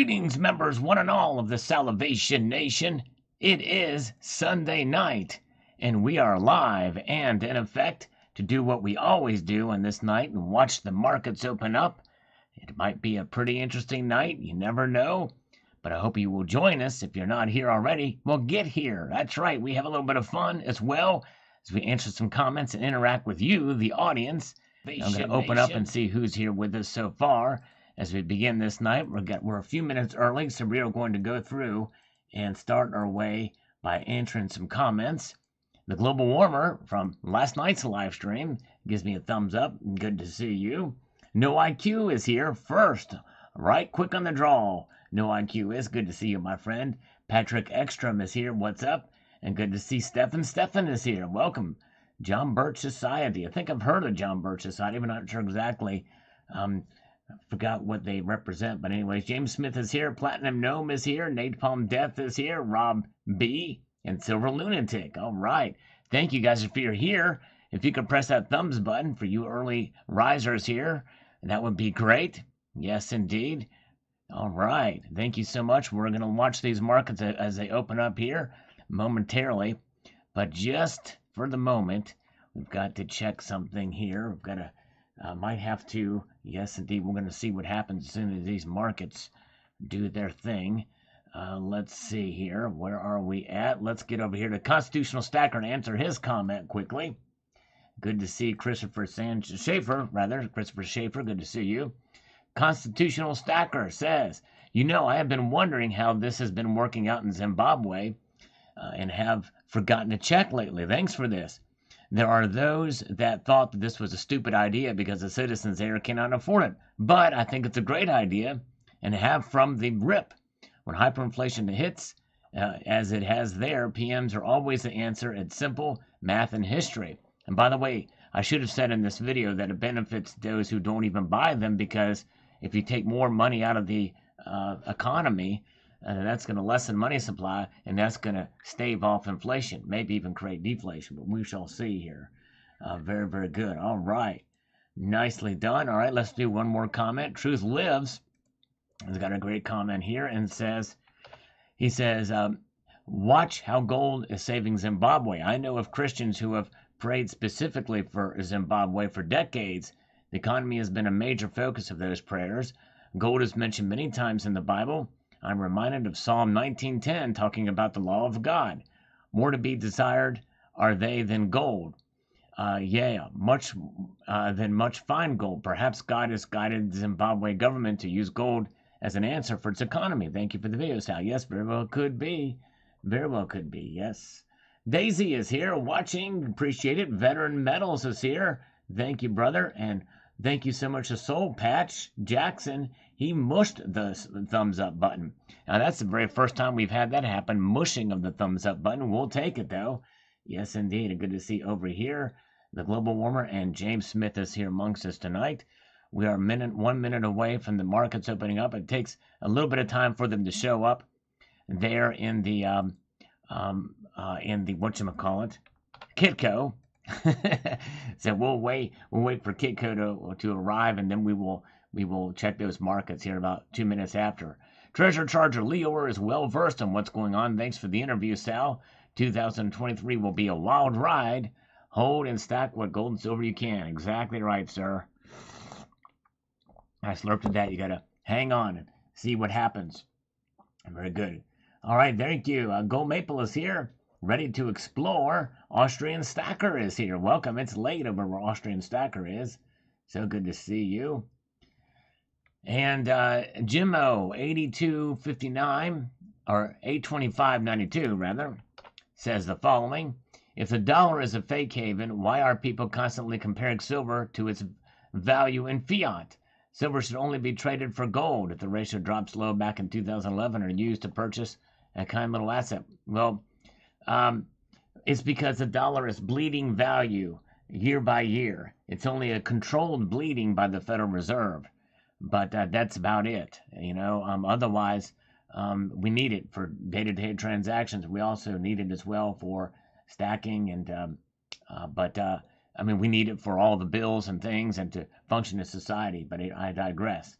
Greetings, members one and all of the Salivation Nation. It is Sunday night, and we are live and in effect to do what we always do on this night and watch the markets open up. It might be a pretty interesting night, you never know, but I hope you will join us. If you're not here already, well, get here. That's right, we have a little bit of fun as well as we answer some comments and interact with you, the audience. I'm going to open up and see who's here with us so far. As we begin this night, we're a few minutes early, so we are going to go through and start our way by answering some comments. The Global Warmer from last night's live stream gives me a thumbs up. Good to see you. No IQ is here first, right quick on the draw. No IQ is good to see you, my friend. Patrick Ekstrom is here. What's up? And good to see Stefan. Stefan is here. Welcome. John Birch Society. I think I've heard of John Birch Society, but not sure exactly. I forgot what they represent, but anyways, James Smith is here, Platinum Gnome is here, Napalm Death is here, Rob B, and Silver Lunatic. All right. Thank you guys for you're here. If you could press that thumbs button for you early risers here, that would be great. Yes, indeed. All right. Thank you so much. We're going to watch these markets as they open up here momentarily, but just for the moment, we've got to check something here. We've got to might have to, yes, indeed, we're going to see what happens as soon as these markets do their thing. Let's see here. Where are we at? Let's get over here to Constitutional Stacker and answer his comment quickly. Good to see Christopher Schaefer, good to see you. Constitutional Stacker says, I have been wondering how this has been working out in Zimbabwe and have forgotten to check lately. Thanks for this. There are those that thought that this was a stupid idea because the citizens there cannot afford it. But I think it's a great idea and have from the rip. When hyperinflation hits, as it has there, PMs are always the answer. It's simple math and history. And by the way, I should have said in this video that it benefits those who don't even buy them, because if you take more money out of the economy, that's going to lessen money supply, and that's going to stave off inflation, maybe even create deflation, but we shall see here. Very, very good. All right. Nicely done. All right, let's do one more comment. Truth Lives has got a great comment here and says, watch how gold is saving Zimbabwe. I know of Christians who have prayed specifically for Zimbabwe for decades. The economy has been a major focus of those prayers. Gold is mentioned many times in the Bible. I'm reminded of Psalm 19:10 talking about the law of God. More to be desired are they than gold. Much than much fine gold. Perhaps God has guided the Zimbabwe government to use gold as an answer for its economy. Thank you for the video, Sal. Yes, very well could be. Very well could be, yes. Daisy is here watching. Appreciate it. Veteran Metals is here. Thank you, brother. And thank you so much to Soul Patch Jackson. He mushed the thumbs up button. Now, that's the very first time we've had that happen, mushing of the thumbs up button. We'll take it, though. Yes, indeed. And good to see over here the Global Warmer, and James Smith is here amongst us tonight. We are 1 minute away from the markets opening up. It takes a little bit of time for them to show up there in the whatchamacallit, Kitco. So we'll wait for Kitco to arrive, and then we will check those markets here about 2 minutes after. Treasure Charger Leor is well versed on what's going on. Thanks for the interview, Sal. 2023 will be a wild ride. Hold and stack what gold and silver you can. Exactly right, sir. I slurped at that. You gotta hang on and see what happens. Very good. All right, thank you. Gold Maple is here, ready to explore. Austrian Stacker is here. Welcome. It's late over where Austrian Stacker is. So good to see you. And Jimmo 8259 or 825.92 rather says the following: if the dollar is a fake haven, why are people constantly comparing silver to its value in fiat? Silver should only be traded for gold if the ratio drops low back in 2011 or used to purchase a kind little asset. Well, it's because the dollar is bleeding value year by year. It's only a controlled bleeding by the Federal Reserve. But that's about it, Otherwise, we need it for day-to-day transactions. We also need it as well for stacking, and we need it for all the bills and things and to function in society. But I digress.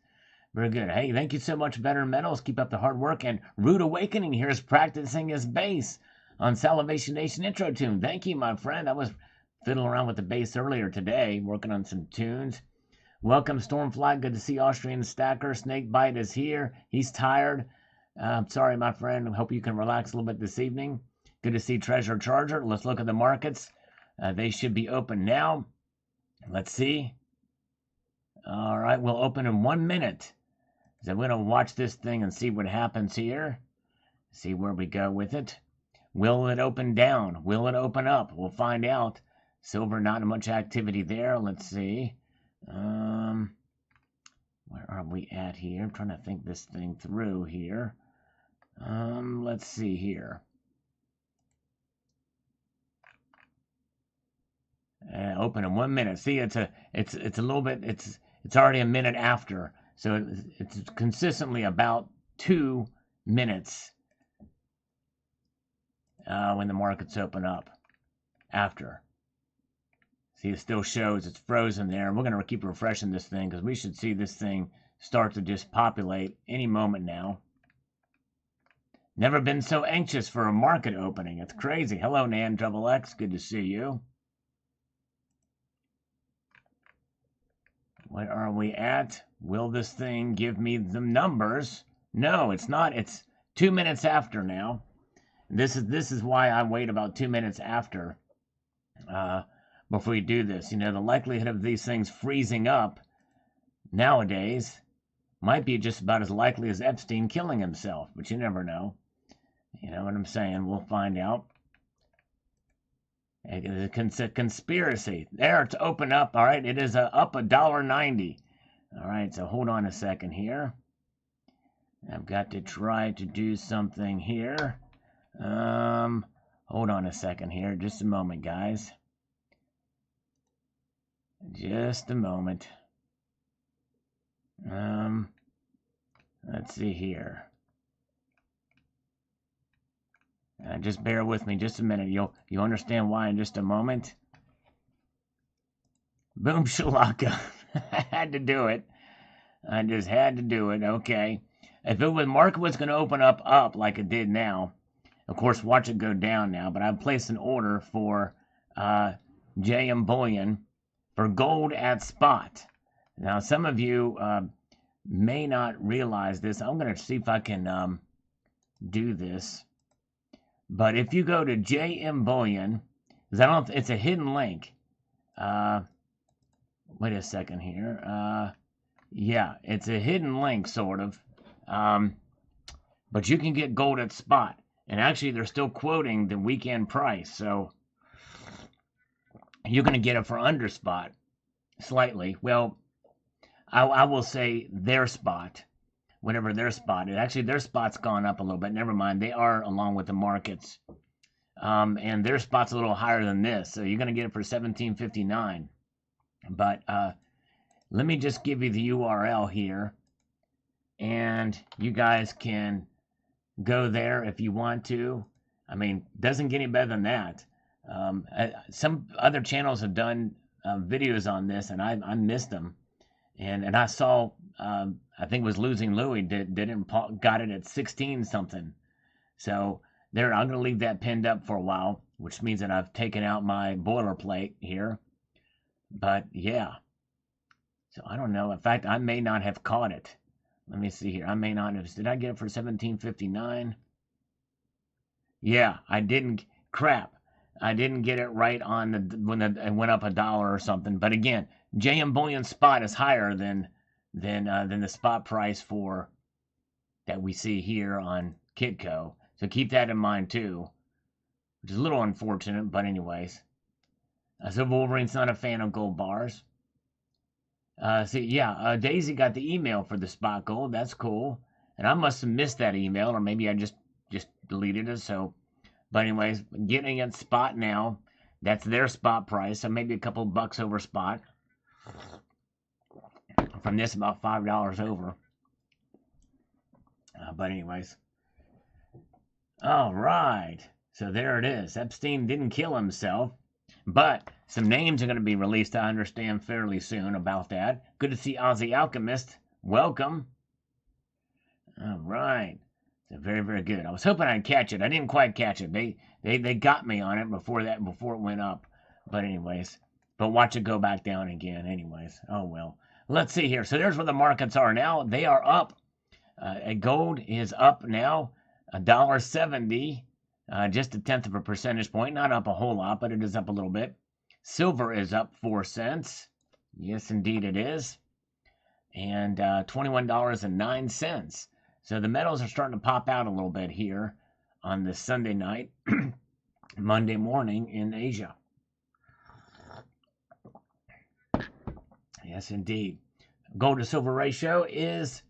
Very good. Hey, thank you so much, Veteran Metals. Keep up the hard work. And Rude Awakening here is practicing his bass on Salivation Nation intro tune. Thank you, my friend. I was fiddling around with the bass earlier today, working on some tunes. Welcome, Stormfly. Good to see Austrian Stacker. Snakebite is here. He's tired. Sorry, my friend. I hope you can relax a little bit this evening. Good to see Treasure Charger. Let's look at the markets. They should be open now. Let's see. All right, we'll open in 1 minute. So we're going to watch this thing and see what happens here. See where we go with it. Will it open down? Will it open up? We'll find out. Silver, not much activity there. Let's see. Where are we at here? I'm trying to think this thing through here. Let's see here. Open in 1 minute. See, it's a little bit. It's already a minute after. So it's consistently about 2 minutes when the markets open up after. See, it still shows it's frozen there. We're going to keep refreshing this thing because we should see this thing start to just populate any moment now. Never been so anxious for a market opening. It's crazy. Hello, Nan Double X. Good to see you. Where are we at? Will this thing give me the numbers? No, it's not. It's 2 minutes after now. This is why I wait about 2 minutes after before we do this. You know, the likelihood of these things freezing up nowadays might be just about as likely as Epstein killing himself, but you never know. You know what I'm saying? We'll find out. It's a conspiracy. There, it's open up. All right, it is up $1.90. All right, so hold on a second here. I've got to try to do something here. Hold on a second here. Just a moment, guys. Just a moment. Let's see here. Just bear with me just a minute. You'll understand why in just a moment. Boom shalaka. I had to do it. I just had to do it. Okay. If it was market was going to open up like it did now, of course, watch it go down now. But I've placed an order for JM Bullion for gold at spot. Now, some of you may not realize this. I'm going to see if I can do this. But if you go to JM Bullion, because it's a hidden link. Wait a second here. Yeah, it's a hidden link, sort of. But you can get gold at spot. And actually, they're still quoting the weekend price. So you're going to get it for under spot, slightly. Well, I will say their spot. Whatever their spot is. Actually, their spot's gone up a little bit. Never mind. They are along with the markets. And their spot's a little higher than this. So you're going to get it for $17.59. But let me just give you the URL here. And you guys can go there if you want to. I mean, doesn't get any better than that. Some other channels have done videos on this, and I missed them. And I saw, I think it was Losing Louie got it at 16 something. So there, I'm going to leave that pinned up for a while, which means that I've taken out my boilerplate here. But yeah. So I don't know. In fact, I may not have caught it. Let me see here. I may not have. Did I get it for $17.59? Yeah, I didn't. Crap. I didn't get it right on when it went up $1 or something. But again, JM Bullion spot is higher than the spot price for that we see here on Kitco. So keep that in mind too, which is a little unfortunate, but anyways. So Wolverine's not a fan of gold bars. Daisy got the email for the spot gold. That's cool. And I must have missed that email, or maybe I just deleted it. So, but anyways, getting it spot now. That's their spot price, so maybe a couple bucks over spot. From this, about $5 over. But anyways. All right. So there it is. Epstein didn't kill himself. But some names are going to be released, I understand, fairly soon about that. Good to see Ozzy Alchemist. Welcome. All right. So very, very good. I was hoping I'd catch it. I didn't quite catch it. They got me on it before it went up. But anyways, but watch it go back down again. Anyways, oh well. Let's see here. So there's where the markets are now. They are up. Gold is up now, $1.70, just 1/10 of a percentage point. Not up a whole lot, but it is up a little bit. Silver is up 4 cents. Yes, indeed it is. And $21.09. So the metals are starting to pop out a little bit here on this Sunday night, Monday morning in Asia. Yes, indeed. Gold to silver ratio is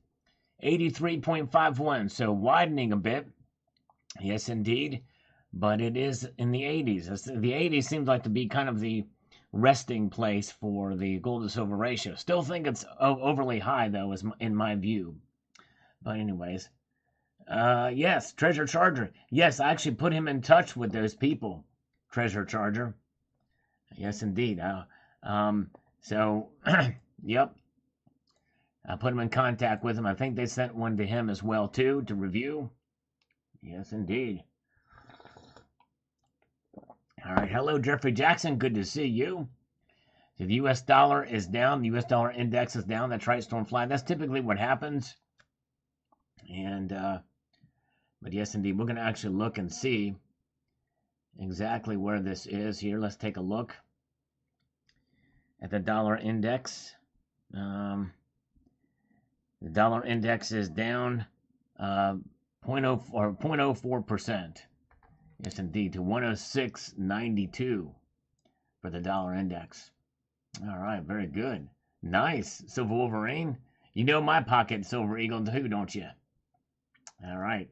83.51, so widening a bit. Yes, indeed. But it is in the 80s. The 80s seems like to be kind of the resting place for the gold to silver ratio. Still think it's overly high, though, in my view. But anyways, yes, Treasure Charger. Yes, I actually put him in touch with those people, Treasure Charger. Yes, indeed. So, yep. I put him in contact with him. I think they sent one to him as well, too, to review. Yes, indeed. All right. Hello, Jeffrey Jackson. Good to see you. So the U.S. dollar is down. The U.S. dollar index is down. That's right, Stormfly. That's typically what happens. And, but yes, indeed, we're going to actually look and see exactly where this is here. Let's take a look at the dollar index. The dollar index is down 0.04%. Yes, indeed, to 106.92 for the dollar index. All right, very good. Nice. Silver Wolverine. You know my pocket Silver Eagle too, don't you? All right.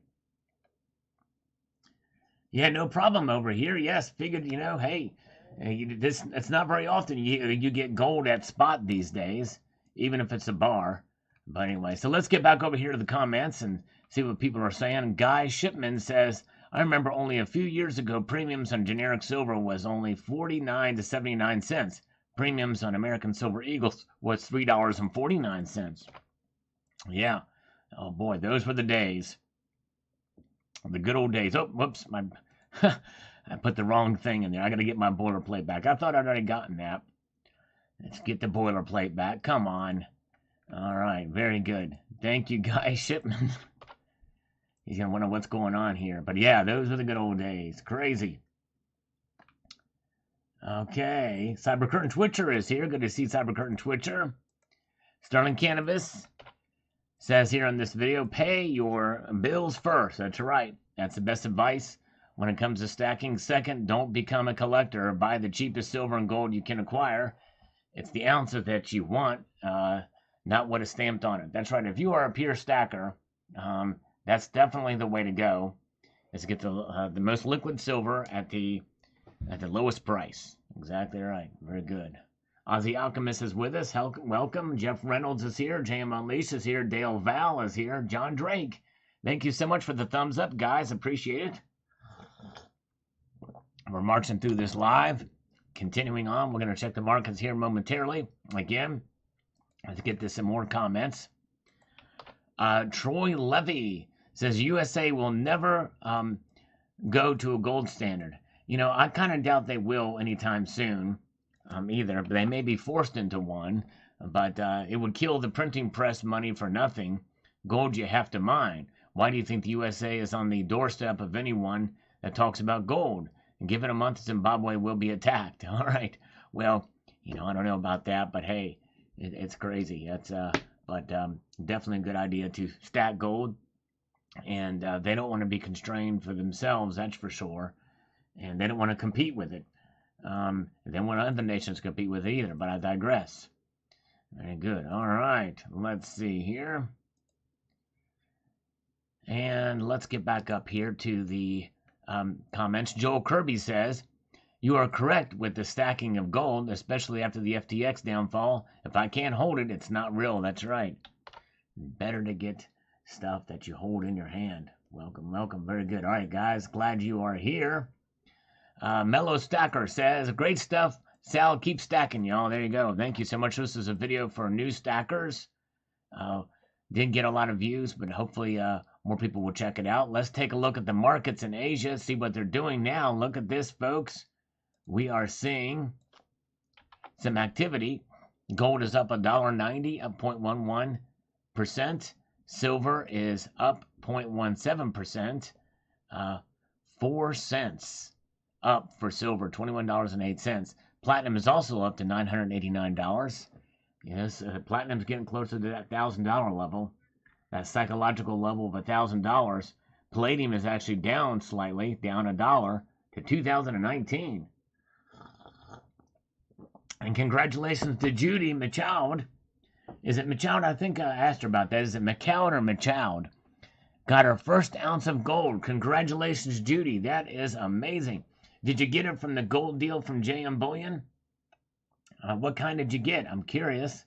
Yeah, no problem over here. Yes, figured, hey, it's not very often you get gold at spot these days, even if it's a bar. But anyway, so let's get back over here to the comments and see what people are saying. Guy Shipman says, I remember only a few years ago, premiums on generic silver was only 49 to 79 cents. Premiums on American Silver Eagles was $3.49. Yeah. Oh boy, those were the days. The good old days. Oh, whoops, I put the wrong thing in there. I got to get my boilerplate back. I thought I'd already gotten that. Let's get the boilerplate back. Come on. All right, very good. Thank you, Guy Shipman. He's going to wonder what's going on here. But yeah, those were the good old days. Crazy. Okay, Cybercurtain Twitcher is here. Good to see Cybercurtain Twitcher. Sterling Cannabis says here on this video, pay your bills first. That's right. That's the best advice when it comes to stacking. Second, don't become a collector. Buy the cheapest silver and gold you can acquire. It's the ounces that you want, not what is stamped on it. That's right. If you are a pure stacker, that's definitely the way to go, is to get the most liquid silver at the lowest price. Exactly right. Very good. Ozzy Alchemist is with us. Welcome. Jeff Reynolds is here. JM Unleashed is here. Dale Val is here. John Drake. Thank you so much for the thumbs up, guys. Appreciate it. We're marching through this live. Continuing on, we're going to check the markets here momentarily. Again, let's get to some more comments. Troy Levy says USA will never go to a gold standard. I kind of doubt they will anytime soon either. But they may be forced into one. But it would kill the printing press money for nothing. Gold you have to mine. Why do you think the USA is on the doorstep of anyone that talks about gold? And give it a month, Zimbabwe will be attacked. All right. Well, I don't know about that, but hey, it's crazy. That's but definitely a good idea to stack gold. And they don't want to be constrained for themselves, that's for sure. And they don't want to compete with it. They don't want other nations to compete with it either, but I digress. Very good. All right. Let's see here. And let's get back up here to the comments. Joel Kirby says, you are correct with the stacking of gold, especially after the FTX downfall. If I can't hold it, it's not real. That's right. Better to get stuff that you hold in your hand. Welcome, welcome. Very good. All right, guys. Glad you are here. Mellow Stacker says, great stuff. Sal, keep stacking, y'all. There you go. Thank you so much. This is a video for new stackers. Didn't get a lot of views, but hopefully more people will check it out. Let's take a look at the markets in Asia, see what they're doing now. Look at this, folks. We are seeing some activity. Gold is up $1.90, up 0.11%. Silver is up 0.17%. 4 cents up for silver, $21.08. Platinum is also up to $989. Yes, platinum's getting closer to that $1,000 level, that psychological level of $1,000. Palladium is actually down slightly, down $1 to 2019. And congratulations to Judy Machoud. Is it Machoud? I think I asked her about that. Is it Machoud or Machoud? Got her first ounce of gold. Congratulations, Judy. That is amazing. Did you get it from the gold deal from JM Bullion? What kind did you get? I'm curious.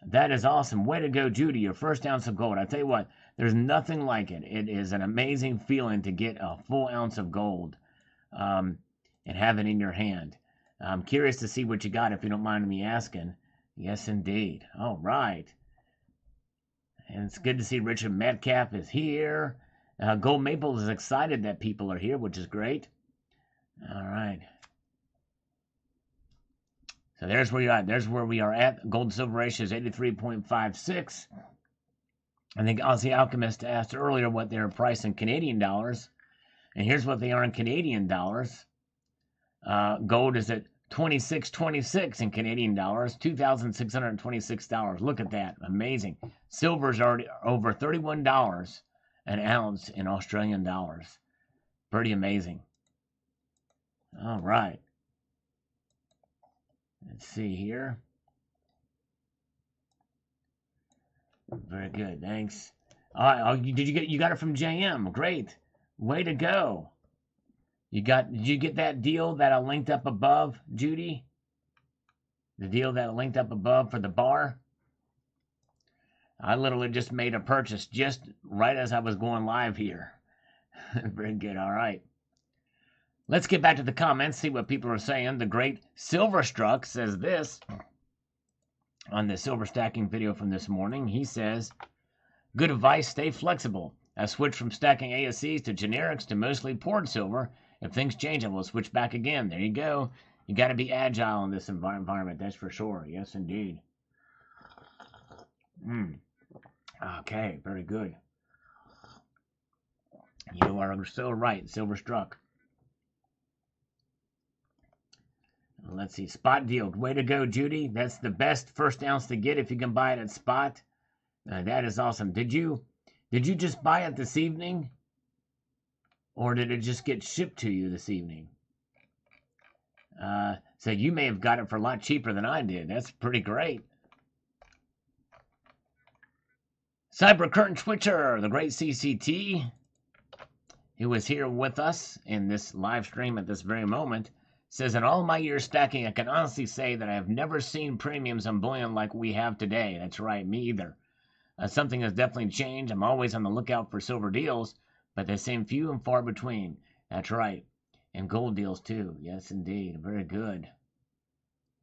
That is awesome. Way to go, Judy. Your first ounce of gold. I tell you what, there's nothing like it. It is an amazing feeling to get a full ounce of gold and have it in your hand. I'm curious to see what you got, if you don't mind me asking. Yes, indeed. All right. And it's good to see Richard Metcalf is here. Gold Maple is excited that people are here, which is great. All right. So there's where you're at. There's where we are at. Gold silver ratio is 83.56. I think Aussie Alchemist asked earlier what they're priced in Canadian dollars. And here's what they are in Canadian dollars. Gold is at $26.26 in Canadian dollars, $2,626. Look at that. Amazing. Silver's already over $31 an ounce in Australian dollars. Pretty amazing. All right. Let's see here. Very good. Thanks. All right. Oh, you got it from JM. Great. Way to go. Did you get that deal that I linked up above, Judy? The deal that I linked up above for the bar? I literally just made a purchase just right as I was going live here. Very good. All right. Let's get back to the comments, see what people are saying. The great Silverstruck says this on the silver stacking video from this morning. He says, good advice, stay flexible. I switched from stacking ASCs to generics to mostly poured silver. If things change, I will switch back again. There you go. You got to be agile in this environment, that's for sure. Yes, indeed. Okay, very good. You are so right, Silverstruck. Let's see, spot deal. Way to go, Judy. That's the best first ounce to get if you can buy it at spot. That is awesome. Did you just buy it this evening? Or did it just get shipped to you this evening? So you may have got it for a lot cheaper than I did. That's pretty great. Cyber Curtain Twitcher, the great CCT, who is here with us in this live stream at this very moment, says, in all my years stacking, I can honestly say that I have never seen premiums on bullion like we have today. That's right, me either. Something has definitely changed. I'm always on the lookout for silver deals, but they seem few and far between. That's right. And gold deals too. Yes, indeed. Very good.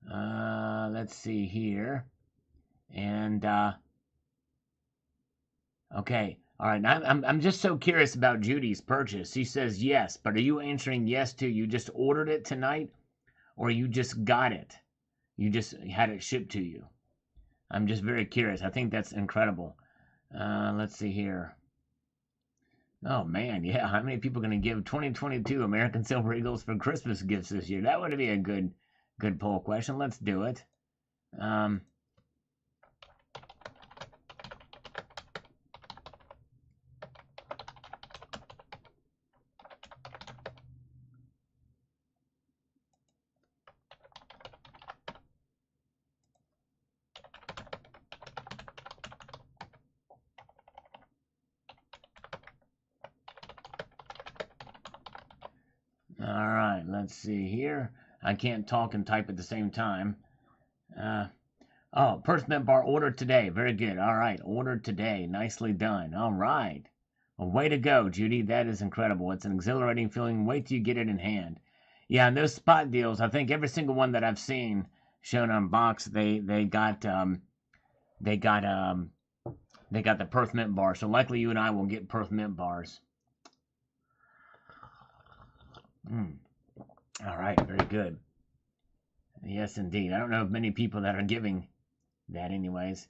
Let's see here. And, okay. All right. I'm just so curious about Judy's purchase. She says yes, but are you answering yes to you just ordered it tonight, or you just got it? You just had it shipped to you? I'm just very curious. I think that's incredible. Let's see here. Oh, man, yeah. How many people are going to give 2022 American Silver Eagles for Christmas gifts this year? That would be a good poll question. Let's do it. All right, let's see here. I can't talk and type at the same time. Oh, Percement bar ordered today. Very good. All right, ordered today. Nicely done. All right. Well, way to go, Judy. That is incredible. It's an exhilarating feeling. Wait till you get it in hand. Yeah, and those spot deals, I think every single one that I've seen shown on box, they got They got the Perth Mint bar, so likely you and I will get Perth Mint bars. All right, very good. Yes, indeed. I don't know of many people that are giving that anyways.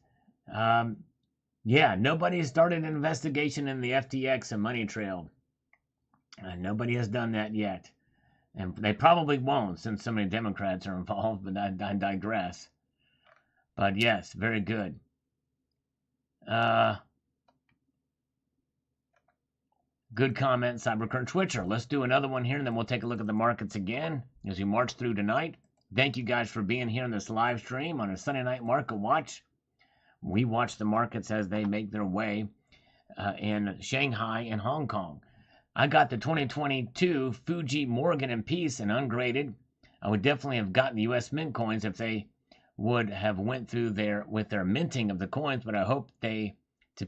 Yeah, nobody has started an investigation in the FTX and money trail. Nobody has done that yet. And they probably won't since so many Democrats are involved, but I digress. But yes, very good. Good comment, Cybercurrent Twitcher. Let's do another one here, and then we'll take a look at the markets again as we march through tonight. Thank you guys for being here in this live stream on a Sunday night market watch. We watch the markets as they make their way in Shanghai and Hong Kong. I got the 2022 Fuji Morgan and Peace and ungraded. I would definitely have gotten the U.S. Mint coins if they would have went through with their minting of the coins, but I hope to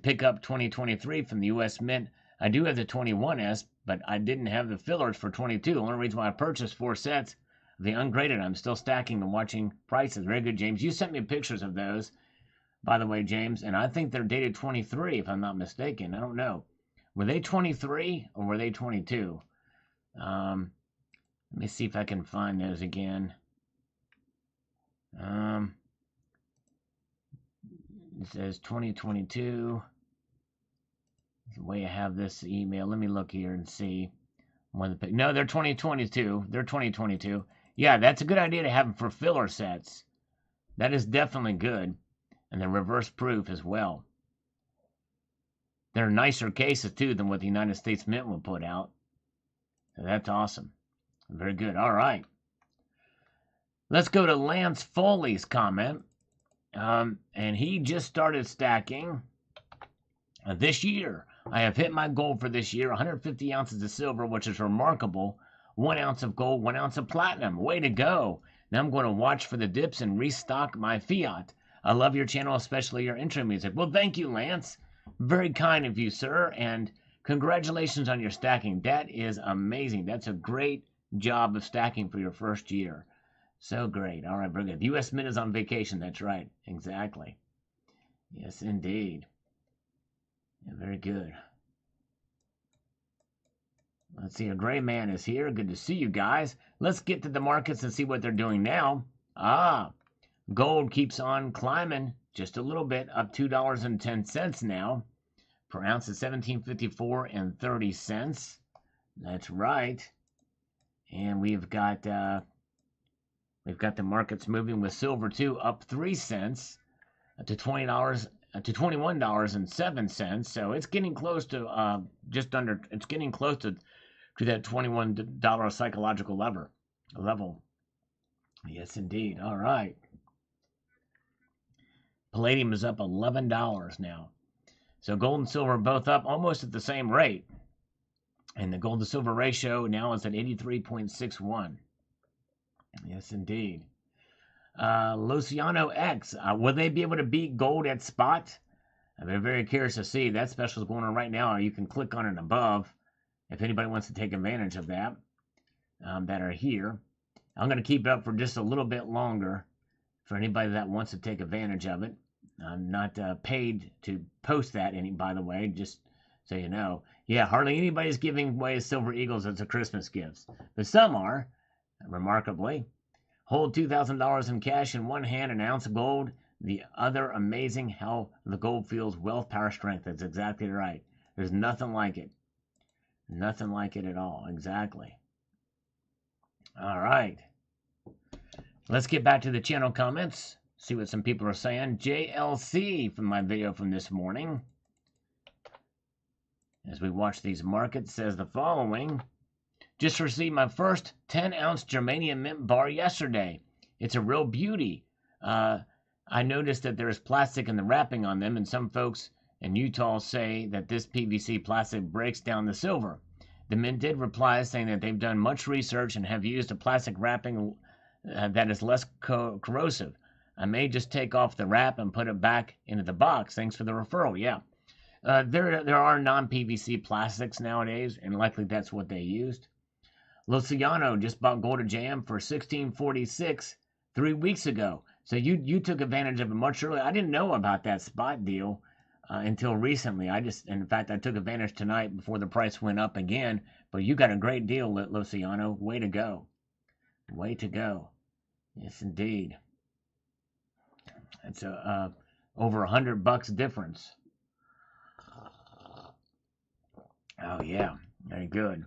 pick up 2023 from the U.S. Mint. I do have the 21S, but I didn't have the fillers for 22. The only reason why I purchased 4 sets of the ungraded. I'm still stacking and watching prices. Very good, James. You sent me pictures of those, by the way, James, and I think they're dated 23, if I'm not mistaken. I don't know. Were they 23 or were they 22? Let me see if I can find those again. It says 2022. The way I have this email. Let me look here and see. No, they're 2022. They're 2022. Yeah, that's a good idea to have them for filler sets. That is definitely good. And the reverse proof as well. They're nicer cases, too, than what the United States Mint will put out. So that's awesome. Very good. All right. Let's go to Lance Foley's comment. And he just started stacking this year. I have hit my goal for this year, 150 ounces of silver, which is remarkable. 1 ounce of gold, 1 ounce of platinum. Way to go. Now I'm going to watch for the dips and restock my fiat. I love your channel, especially your intro music. Well, thank you, Lance. Very kind of you, sir. And congratulations on your stacking. That is amazing. That's a great job of stacking for your first year. So great. All right, very good. The U.S. Mint is on vacation. That's right. Exactly. Yes, indeed. Yeah, very good. Let's see, a gray man is here. Good to see you guys. Let's get to the markets and see what they're doing now. Gold keeps on climbing just a little bit, up $2.10 now. Per ounce is $17.54.30. That's right. And we've got the markets moving with silver too, up 3 cents to $21.07. So it's getting close to it's getting close to that $21 psychological level. Yes, indeed. All right. Palladium is up $11 now. So gold and silver are both up almost at the same rate. And the gold to silver ratio now is at 83.61. Yes, indeed. Luciano X, will they be able to beat gold at spot? I'm very curious to see. That special is going on right now. You can click on it above if anybody wants to take advantage of that, that are here. I'm going to keep it up for just a little bit longer for anybody that wants to take advantage of it. I'm not paid to post that, by the way, just so you know. Yeah, hardly anybody's giving away Silver Eagles as a Christmas gift, but some are, remarkably. Hold $2,000 in cash in one hand, an ounce of gold. The other, amazing how the gold feels. Wealth, power, strength. That's exactly right. There's nothing like it. Nothing like it at all. Exactly. All right. Let's get back to the channel comments. See what some people are saying. JLC from my video from this morning, as we watch these markets, says the following. Just received my first 10-ounce germanium mint bar yesterday. It's a real beauty. I noticed that there is plastic in the wrapping on them, and some folks in Utah say that this PVC plastic breaks down the silver. The mint did reply saying that they've done much research and have used a plastic wrapping that is less corrosive. I may just take off the wrap and put it back into the box. Thanks for the referral. Yeah. There are non-PVC plastics nowadays, and likely that's what they used. Luciano just bought gold at JM for $16.46 3 weeks ago. So you took advantage of it much earlier. I didn't know about that spot deal. until recently. In fact, I took advantage tonight before the price went up again. But you got a great deal, Luciano. Way to go. Way to go. Yes, indeed. It's over $100 difference. Oh, yeah. Very good.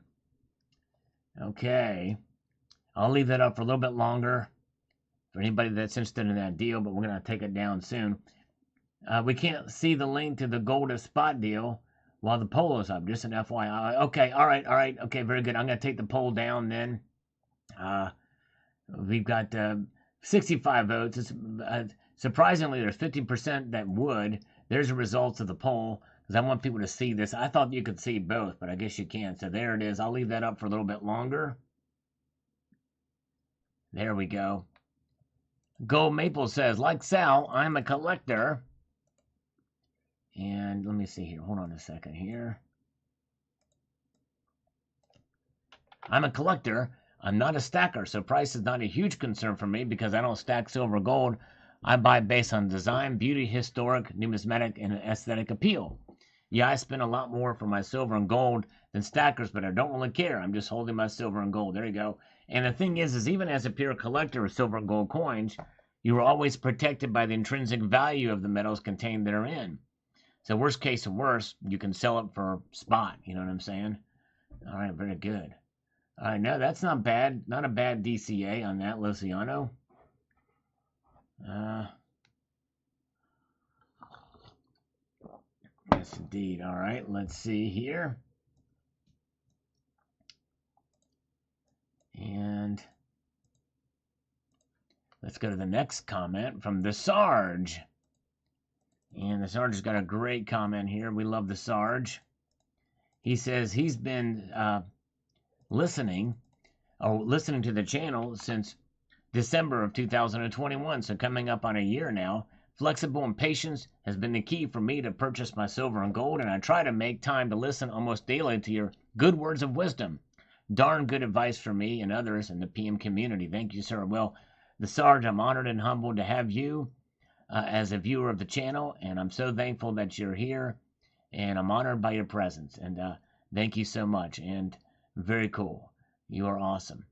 Okay. I'll leave that up for a little bit longer for anybody that's interested in that deal, but we're going to take it down soon. We can't see the link to the gold at spot deal while the poll is up. Just an FYI. Okay, all right. Okay, very good. I'm going to take the poll down then. We've got 65 votes. It's, surprisingly, there's 50% that would. There's the results of the poll, because I want people to see this. I thought you could see both, but I guess you can't. So there it is. I'll leave that up for a little bit longer. There we go. Gold Maple says, like Sal, I'm a collector. And let me see here. Hold on a second here. I'm a collector. I'm not a stacker, so price is not a huge concern for me because I don't stack silver or gold. I buy based on design, beauty, historic, numismatic, and aesthetic appeal. Yeah, I spend a lot more for my silver and gold than stackers, but I don't really care. I'm just holding my silver and gold. There you go. And the thing is even as a pure collector of silver and gold coins, you are always protected by the intrinsic value of the metals contained therein. So worst case of worst, you can sell it for spot. You know what I'm saying? All right, very good. All right, no, that's not bad. Not a bad DCA on that, Luciano. Yes, indeed. All right, let's see here. And let's go to the next comment from the Sarge. And the Sarge has got a great comment here. We love the Sarge. He says he's been listening to the channel since December of 2021, so coming up on a year now. Flexible and patience has been the key for me to purchase my silver and gold, and I try to make time to listen almost daily to your good words of wisdom. Darn good advice for me and others in the PM community. Thank you, sir. Well, the Sarge, I'm honored and humbled to have you as a viewer of the channel, and I'm so thankful that you're here, and I'm honored by your presence, and thank you so much, and very cool. You are awesome.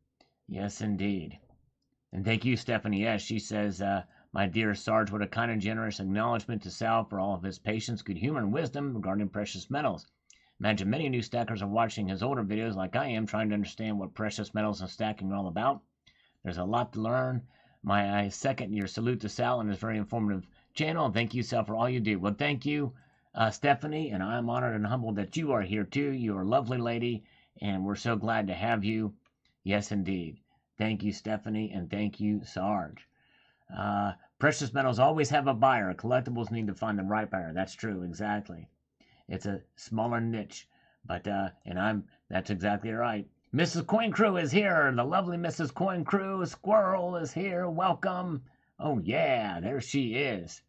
Yes, indeed. And thank you, Stephanie S. She says, my dear Sarge, what a kind and generous acknowledgement to Sal for all of his patience, good humor, and wisdom regarding precious metals. Imagine many new stackers are watching his older videos like I am, trying to understand what precious metals and stacking are all about. There's a lot to learn. I second your salute to Sal and his very informative channel. Thank you, Sal, for all you do. Well, thank you, Stephanie, and I'm honored and humbled that you are here, too. You're a lovely lady, and we're so glad to have you. Yes, indeed. Thank you, Stephanie, and thank you, Sarge. Precious metals always have a buyer. Collectibles need to find the right buyer. That's true, exactly. It's a smaller niche, but that's exactly right. Mrs. Coin Crew is here. The lovely Mrs. Coin Crew. Squirrel is here. Welcome. Oh, yeah, there she is.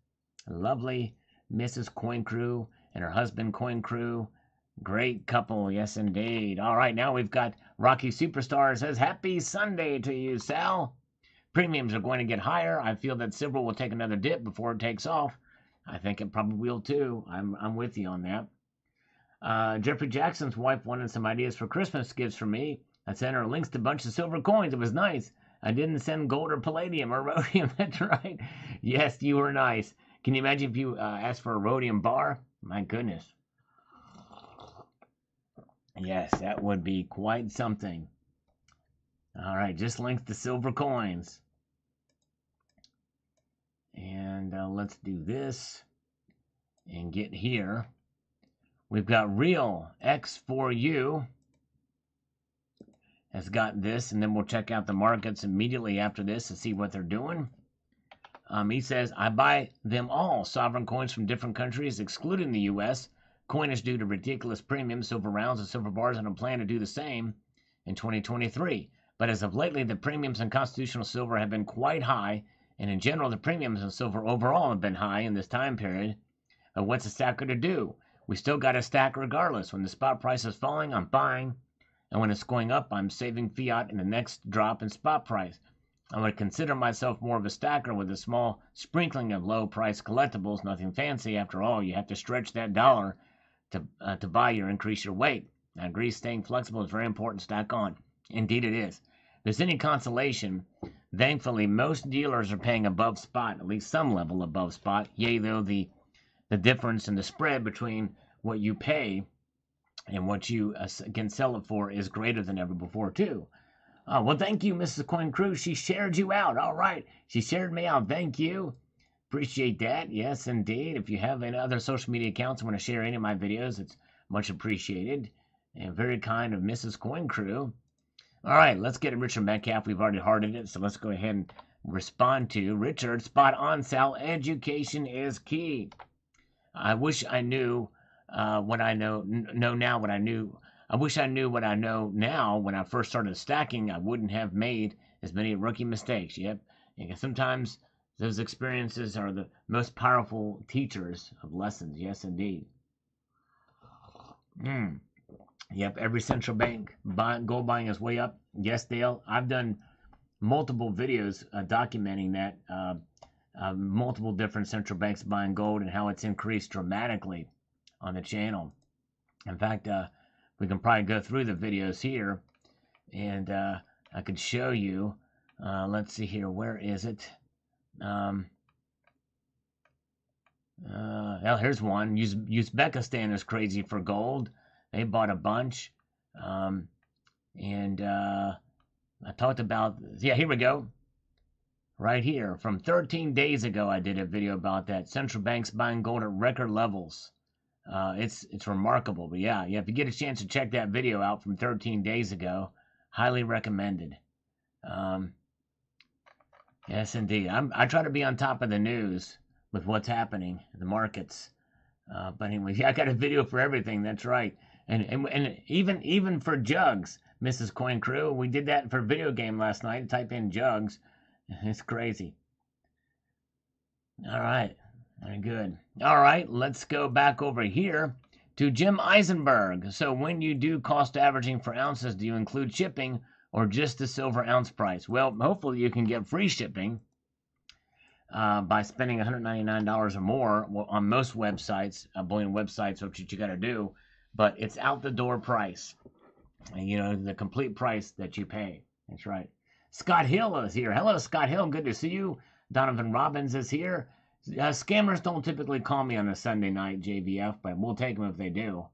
Lovely Mrs. Coin Crew and her husband Coin Crew. Great couple, yes, indeed. All right, now we've got Rocky Superstar says, happy Sunday to you, Sal. Premiums are going to get higher. I feel that silver will take another dip before it takes off. I think it probably will, too. I'm with you on that. Jeffrey Jackson's wife wanted some ideas for Christmas gifts for me. I sent her links to a bunch of silver coins. It was nice. I didn't send gold or palladium or rhodium. That's right. Yes, you were nice. Can you imagine if you asked for a rhodium bar? My goodness. Yes, that would be quite something. All right, just links to silver coins. And let's do this and get here. We've got Real X4U has got this, and then we'll check out the markets immediately after this to see what they're doing. He says, I buy them all, sovereign coins from different countries, excluding the U.S. Coin is due to ridiculous premiums, silver rounds and silver bars, and I plan to do the same in 2023. But as of lately, the premiums in constitutional silver have been quite high, and in general, the premiums in silver overall have been high in this time period. But what's a stacker to do? We still got to stack regardless. When the spot price is falling, I'm buying, and when it's going up, I'm saving fiat in the next drop in spot price. I would consider myself more of a stacker with a small sprinkling of low-priced collectibles. Nothing fancy. After all, you have to stretch that dollar to buy or increase your weight. I agree, staying flexible is very important. Stack on. Indeed it is. If there's any consolation, thankfully most dealers are paying above spot, at least some level above spot. Yea, though the difference in the spread between what you pay and what you can sell it for is greater than ever before, too. Well, thank you, Mrs. Coin Crew. She shared you out. All right. She shared me out. Thank you. Appreciate that. Yes, indeed. If you have any other social media accounts and want to share any of my videos, it's much appreciated. And very kind of Mrs. Coin Crew. All right, let's get Richard Metcalf. We've already hearted it, so let's go ahead and respond to Richard. Spot on, Sal. Education is key. I wish I knew what I know now. What I knew. I wish I knew what I know now. When I first started stacking, I wouldn't have made as many rookie mistakes. Yep. And sometimes those experiences are the most powerful teachers of lessons. Yes, indeed. Yep. Every central bank gold buying is way up. Yes, Dale. I've done multiple videos documenting that. Multiple different central banks buying gold and how it's increased dramatically on the channel. In fact, we can probably go through the videos here, and I could show you. Let's see here. Where is it? Well, here's one. Uzbekistan is crazy for gold. They bought a bunch. And I talked about, yeah, here we go. Right here. From 13 days ago, I did a video about that. Central banks buying gold at record levels. It's remarkable. But yeah, if you get a chance to check that video out from 13 days ago, highly recommended. Yes, indeed. I try to be on top of the news with what's happening in the markets. But anyway, yeah, I got a video for everything. That's right. And even for jugs, Mrs. Coin Crew, we did that for a video game last night. Type in jugs. It's crazy. All right. Very good. All right, let's go back over here to Jim Eisenberg. So when you do cost averaging for ounces, do you include shipping or just the silver ounce price? Well, hopefully you can get free shipping by spending $199 or more on most websites, bullion websites, which you got to do. But it's out the door price. And, the complete price that you pay. That's right. Scott Hill is here. Hello, Scott Hill. Good to see you. Donovan Robbins is here. Scammers don't typically call me on a Sunday night, JVF, but we'll take them if they do.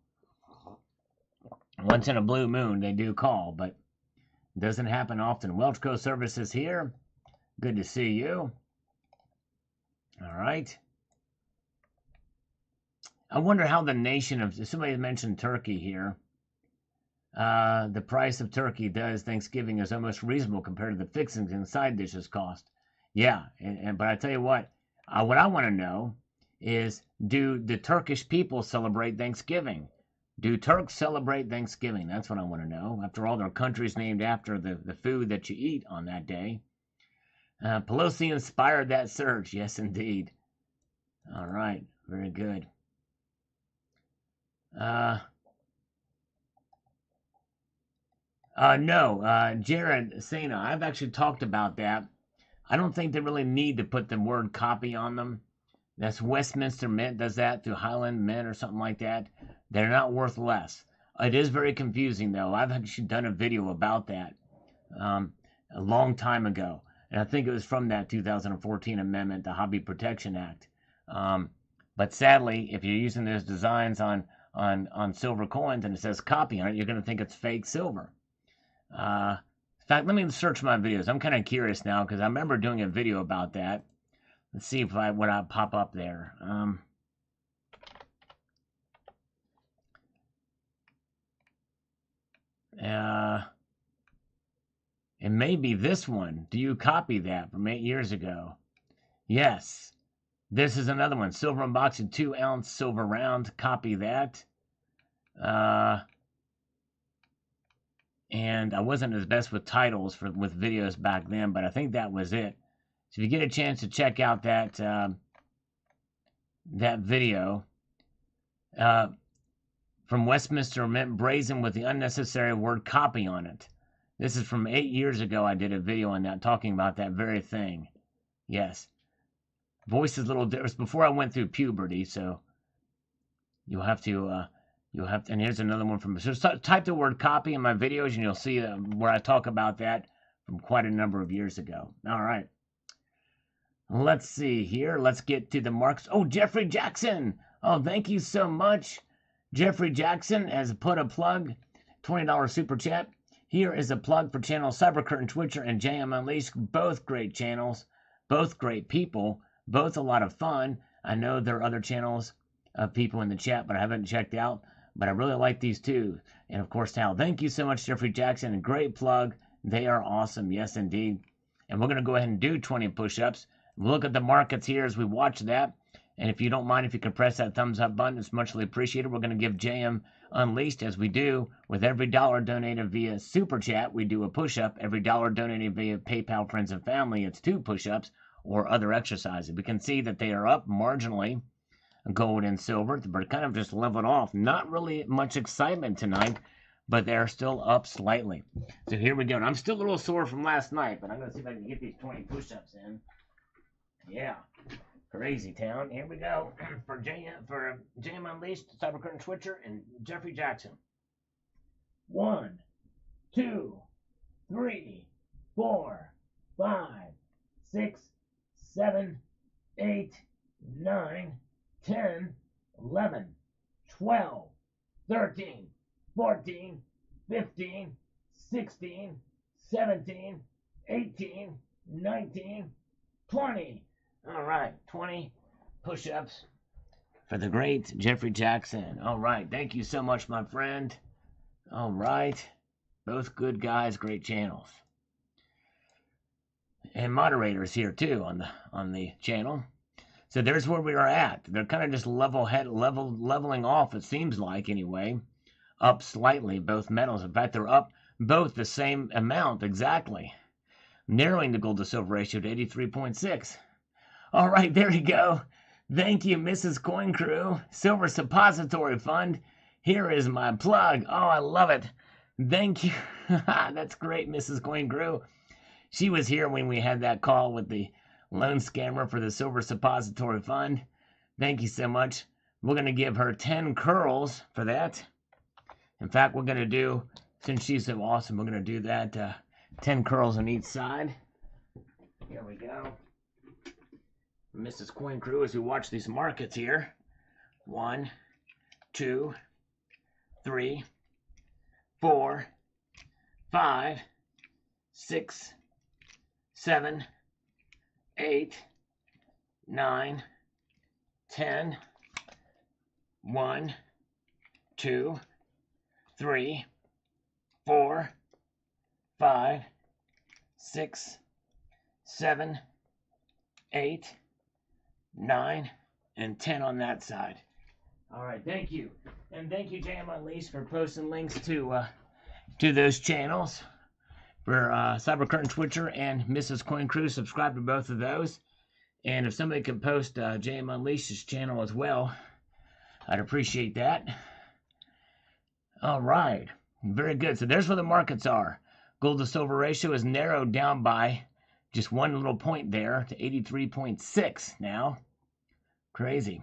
Once in a blue moon, they do call, but it doesn't happen often. Welch Coast Service is here. Good to see you. All right. I wonder how the nation of, somebody mentioned Turkey here. The price of turkey does Thanksgiving is almost reasonable compared to the fixings and side dishes cost. Yeah, but I tell you what I want to know is, do the Turkish people celebrate Thanksgiving? Do Turks celebrate Thanksgiving? That's what I want to know. After all, their country's named after the food that you eat on that day. Pelosi inspired that surge. Yes, indeed. All right, very good. No, Jared Sena, I've actually talked about that. I don't think they really need to put the word copy on them. That's Westminster Mint does that through Highland Mint or something like that. They're not worth less. It is very confusing, though. I've actually done a video about that a long time ago. And I think it was from that 2014 amendment, the Hobby Protection Act. But sadly, if you're using those designs on silver coins and it says copy on it, you're going to think it's fake silver. In fact, let me search my videos. I'm kind of curious now because I remember doing a video about that. Let's see if what I pop up there. It may be this one. Do you copy that from 8 years ago? Yes. This is another one. Silver unboxing, 2-ounce silver round. Copy that. And I wasn't as best with titles with videos back then, but I think that was it. So if you get a chance to check out that video from Westminster Mint, brazen with the unnecessary word copy on it. This is from 8 years ago. I did a video on that talking about that very thing. Yes. Voice is a little different. Before I went through puberty, so you'll have to, and here's another one from, so type the word copy in my videos and you'll see where I talk about that from quite a number of years ago. All right. Let's see here. Let's get to the marks. Oh, Jeffrey Jackson. Oh, thank you so much. Jeffrey Jackson has put a plug, $20 super chat. Here is a plug for channel Cybercurtain Twitcher and JM Unleashed. Both great channels, both great people, both a lot of fun. I know there are other channels of people in the chat, but I haven't checked out. But I really like these two. And of course, Tal. Thank you so much, Jeffrey Jackson. Great plug. They are awesome. Yes, indeed. And we're going to go ahead and do 20 push-ups. Look at the markets here as we watch that. And if you don't mind, if you can press that thumbs up button, it's muchly appreciated. We're going to give JM Unleashed, as we do with every dollar donated via Super Chat. We do a push-up. Every dollar donated via PayPal, Friends, and Family, it's 2 push-ups or other exercises. We can see that they are up marginally, gold and silver. They're kind of just leveled off. Not really much excitement tonight, but they're still up slightly. So here we go. And I'm still a little sore from last night, but I'm going to see if I can get these 20 push-ups in. Yeah, crazy town. Here we go for JM Unleashed, Cybercurtain Twitcher, and Jeffrey Jackson. 1, 2, 3, 4, 5, 6, 7, 8, 9, 10, 11, 12, 13, 14, 15, 16, 17, 18, 19, 20. All right, 20 push-ups for the great Jeffrey Jackson. All right, thank you so much, my friend. All right, both good guys, great channels. And moderators here too on the channel. So there's where we are at. They're kind of just leveling off, it seems like anyway. Up slightly, both metals. In fact, they're up both the same amount exactly. Narrowing the gold to silver ratio to 83.6. All right, there you go. Thank you, Mrs. Coin Crew. Silver Suppository Fund. Here is my plug. Oh, I love it. Thank you. That's great, Mrs. Coin Crew. She was here when we had that call with the loan scammer for the Silver Suppository Fund. Thank you so much. We're going to give her 10 curls for that. In fact, we're going to do, since she's so awesome, we're going to do that 10 curls on each side. Here we go. Mrs. Coin Crew, as we watch these markets here. 1, 2, 3, 4, 5, 6, 7, 8, 9, 10, 1, 2, 3, 4, 5, 6, 7, 8, 9, and 10 on that side. All right, thank you. And thank you, JM Unleashed, for posting links to those channels. For Cybercurtain Twitcher and Mrs. Coin Crew, subscribe to both of those. And if somebody could post JM Unleashed's channel as well, I'd appreciate that. All right, very good. So there's where the markets are. Gold to silver ratio is narrowed down by just one little point there to 83.6 now. Crazy.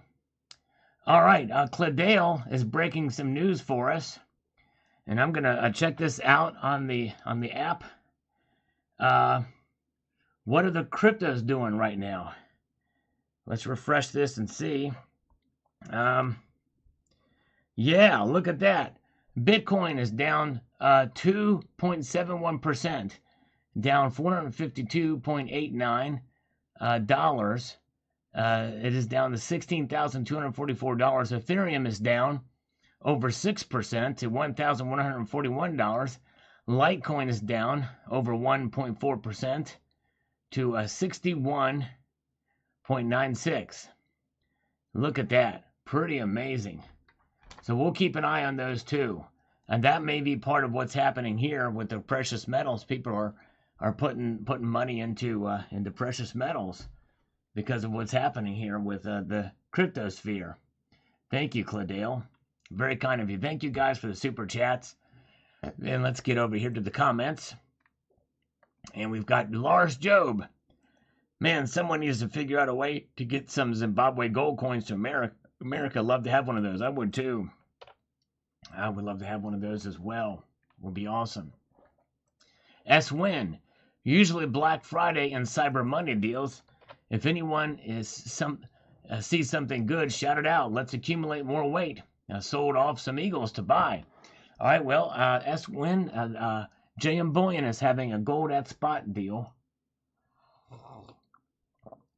All right, Cladale is breaking some news for us. And I'm going to check this out on the app. What are the cryptos doing right now? Let's refresh this and see. Yeah, look at that. Bitcoin is down 2.71%, down $452.89 dollars. It is down to $16,244. Ethereum is down over 6% to $1,141. Litecoin is down over 1.4% to 61.96. Look at that. Pretty amazing. So we'll keep an eye on those too. And that may be part of what's happening here with the precious metals. People are putting money into precious metals because of what's happening here with the cryptosphere. Thank you, Cladale. Very kind of you. Thank you guys for the super chats. Then let's get over here to the comments. And we've got Lars Job. Man, someone needs to figure out a way to get some Zimbabwe gold coins to America. America, love to have one of those. I would too. I would love to have one of those as well. Would be awesome. S-Win. Usually Black Friday and Cyber Monday deals. If anyone sees something good, shout it out. Let's accumulate more weight. Sold off some Eagles to buy. All right, well, S-Win, JM Bullion is having a gold at spot deal.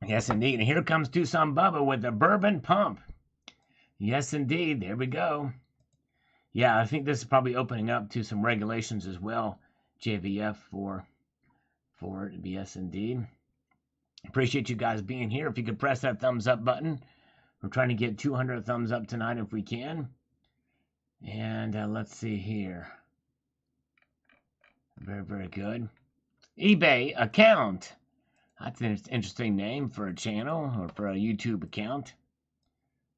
Yes, indeed. And here comes Tucson Bubba with the bourbon pump. Yes, indeed. There we go. Yeah, I think this is probably opening up to some regulations as well. JVF for it. Yes, indeed. Appreciate you guys being here. If you could press that thumbs up button. We're trying to get 200 thumbs up tonight if we can. And let's see here. Very, very good. eBay account. That's an interesting name for a channel or for a YouTube account.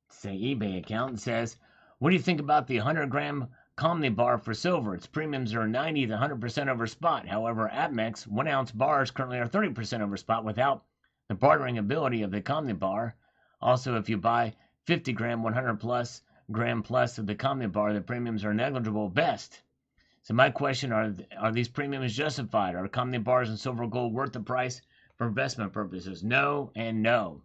Say eBay account. It says, what do you think about the 100-gram Comni bar for silver? Its premiums are 90 to 100% over spot. However, APMEX 1-ounce bars currently are 30% over spot without the bartering ability of the Comni bar. Also, if you buy 50-gram 100+ gram plus of the Comni bar, the premiums are negligible best. So my question, are these premiums justified? Are Comni bars and silver gold worth the price for investment purposes? No and no.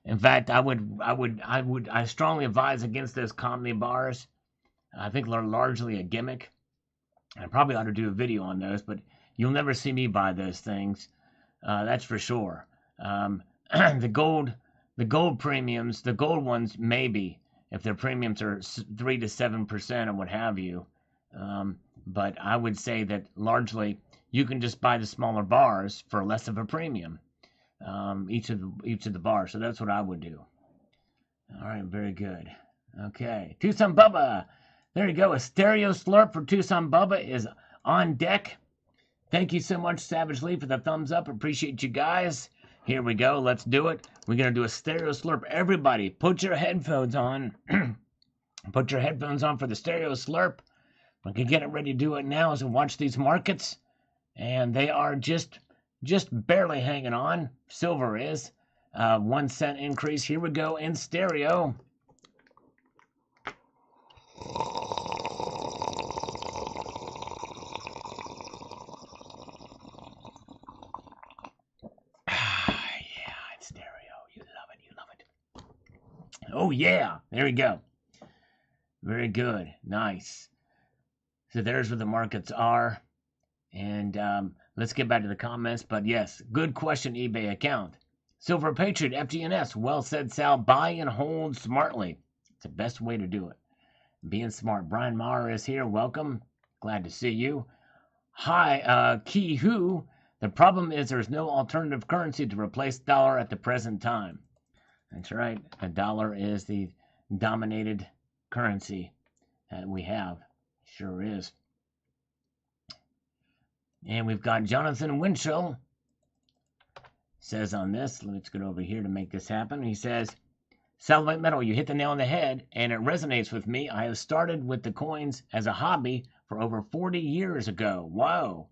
In fact, I strongly advise against those Comni bars. I think they're largely a gimmick. I probably ought to do a video on those, but you'll never see me buy those things. That's for sure. The gold premiums, the gold ones, maybe, if their premiums are 3 to 7% or what have you. But I would say that largely you can just buy the smaller bars for less of a premium. Each of the bars. So that's what I would do. All right, very good. Okay, Tucson Bubba. There you go. A stereo slurp for Tucson Bubba is on deck. Thank you so much, Savage Lee, for the thumbs up. Appreciate you guys. Here we go. Let's do it. We're going to do a stereo slurp. Everybody, put your headphones on. Put your headphones on for the stereo slurp. We can get it ready to do it now as we watch these markets. And they are just barely hanging on. Silver is. 1 cent increase. Here we go in stereo. Oh, yeah. There we go. Very good. Nice. So there's where the markets are. And let's get back to the comments. But yes, good question, eBay account. Silver Patriot, FGNS. Well said, Sal. Buy and hold smartly. It's the best way to do it. Being smart. Brian Maher is here. Welcome. Glad to see you. Hi, Key Who. The problem is there's no alternative currency to replace dollar at the present time. That's right. The dollar is the dominated currency that we have. Sure is. And we've got Jonathan Winchell. Says on this, let's get over here to make this happen. He says, Satellite Metal, you hit the nail on the head, and it resonates with me. I have started with the coins as a hobby for over 40 years ago. Whoa.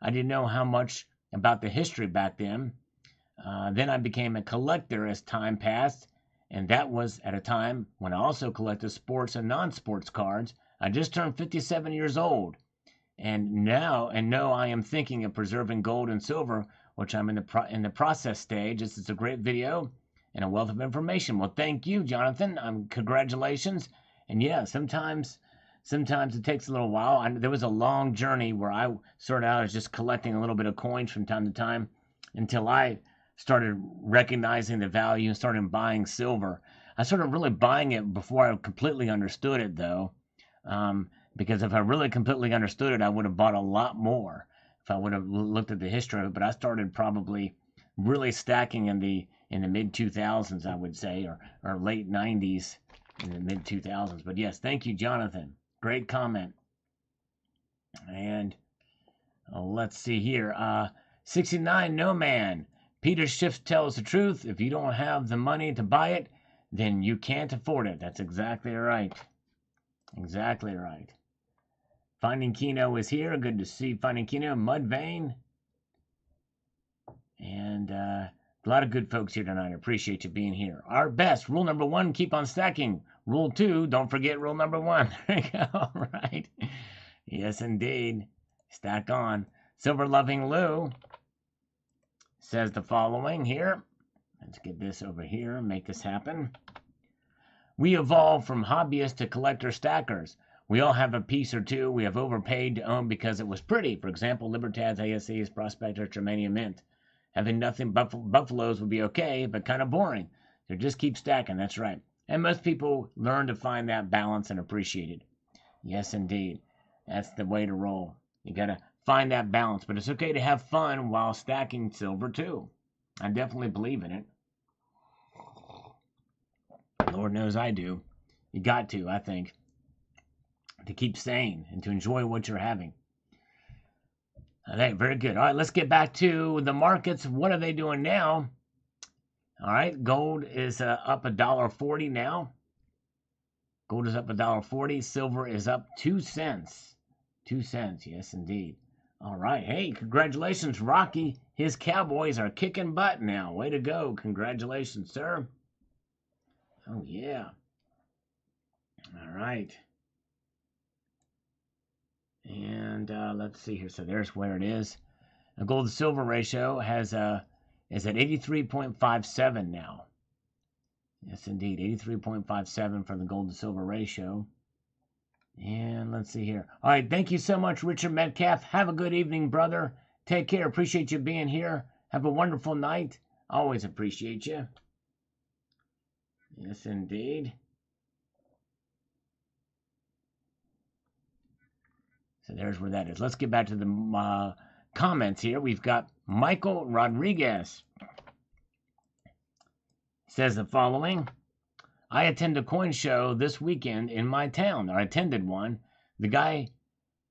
I didn't know how much about the history back then. Then I became a collector as time passed, and that was at a time when I also collected sports and non-sports cards. I just turned 57 years old, and now I am thinking of preserving gold and silver, which I'm in the process stage. This is a great video and a wealth of information. Well, thank you, Jonathan. Congratulations. And yeah, sometimes it takes a little while. There was a long journey where I started out as just collecting a little bit of coins from time to time until I started recognizing the value and started buying silver. I started really buying it before I completely understood it, though, because if I really completely understood it, I would have bought a lot more if I would have looked at the history of it. But I started probably really stacking in the mid 2000s, I would say, or late 90s, in the mid 2000s. But yes, thank you, Jonathan. Great comment. And let's see here. 69 No Man. Peter Schiff tells the truth. If you don't have the money to buy it, then you can't afford it. That's exactly right. Exactly right. Finding Kino is here. Good to see Finding Kino. Mudvayne. And a lot of good folks here tonight. I appreciate you being here. Our best. Rule number 1, keep on stacking. Rule 2, don't forget rule number 1. There you go. All right. Yes, indeed. Stack on. Silver Loving Lou says the following here. Let's get this over here. Make this happen. We evolved from hobbyists to collector stackers. We all have a piece or two we have overpaid to own because it was pretty. For example, Libertads, ASCs, Prospectors, Germania Mint. Having nothing buffaloes would be okay, but kind of boring. So just keep stacking, that's right. And most people learn to find that balance and appreciate it. Yes, indeed. That's the way to roll. You got to find that balance, but it's okay to have fun while stacking silver too. I definitely believe in it. Lord knows I do. You got to, I think, to keep sane and to enjoy what you're having. Okay, very good. All right, let's get back to the markets. What are they doing now? All right, gold is up $1.40 now. Gold is up $1.40. Silver is up 2 cents. 2 cents, yes, indeed. All right, hey, congratulations, Rocky. His Cowboys are kicking butt now. Way to go. Congratulations, sir. Oh, yeah. All right. And let's see here. So there's where it is. The gold to silver ratio is at 83.57 now. Yes, indeed, 83.57 for the gold to silver ratio. And let's see here. All right, thank you so much, Richard Metcalf. Have a good evening, brother. Take care. Appreciate you being here. Have a wonderful night. Always appreciate you. Yes, indeed. So there's where that is. Let's get back to the comments here. We've got Michael Rodriguez. Says the following. I attend a coin show this weekend in my town. Or I attended one. The guy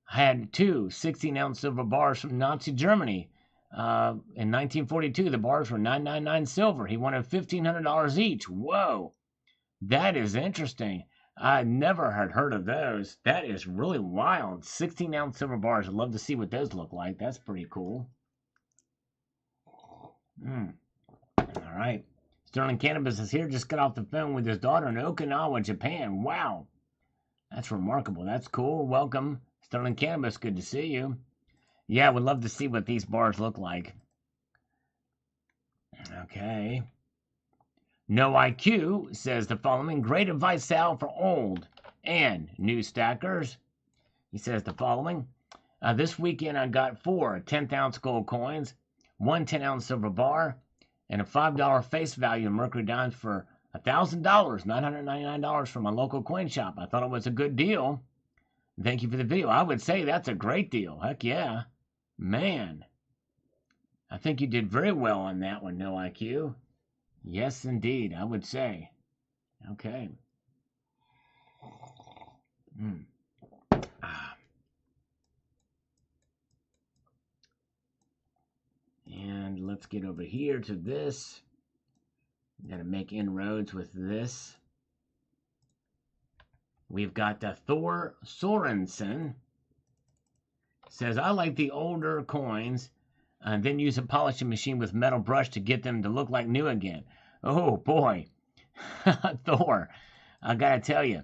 had 2 16-ounce silver bars from Nazi Germany. In 1942, the bars were $9.99 silver. He wanted $1,500 each. Whoa. That is interesting. I never had heard of those. That is really wild. 16-ounce silver bars. I'd love to see what those look like. That's pretty cool. All right. Sterling Cannabis is here. Just got off the phone with his daughter in Okinawa, Japan. Wow. That's remarkable. That's cool. Welcome, Sterling Cannabis. Good to see you. Yeah, would love to see what these bars look like. Okay. No IQ says the following. Great advice, Sal, for old and new stackers. He says the following. This weekend I got 4 10th-ounce gold coins, 1 10-ounce silver bar, and a $5 face value in Mercury dimes for $1,000, $999 from my local coin shop. I thought it was a good deal. Thank you for the video. I would say that's a great deal. Heck yeah. Man. I think you did very well on that one, No IQ. Yes, indeed, I would say. Okay. And let's get over here to this. Got to make inroads with this. We've got Thor Sorensen. Says, I like the older coins and then use a polishing machine with metal brush to get them to look like new again. Oh, boy. Thor, I got to tell you,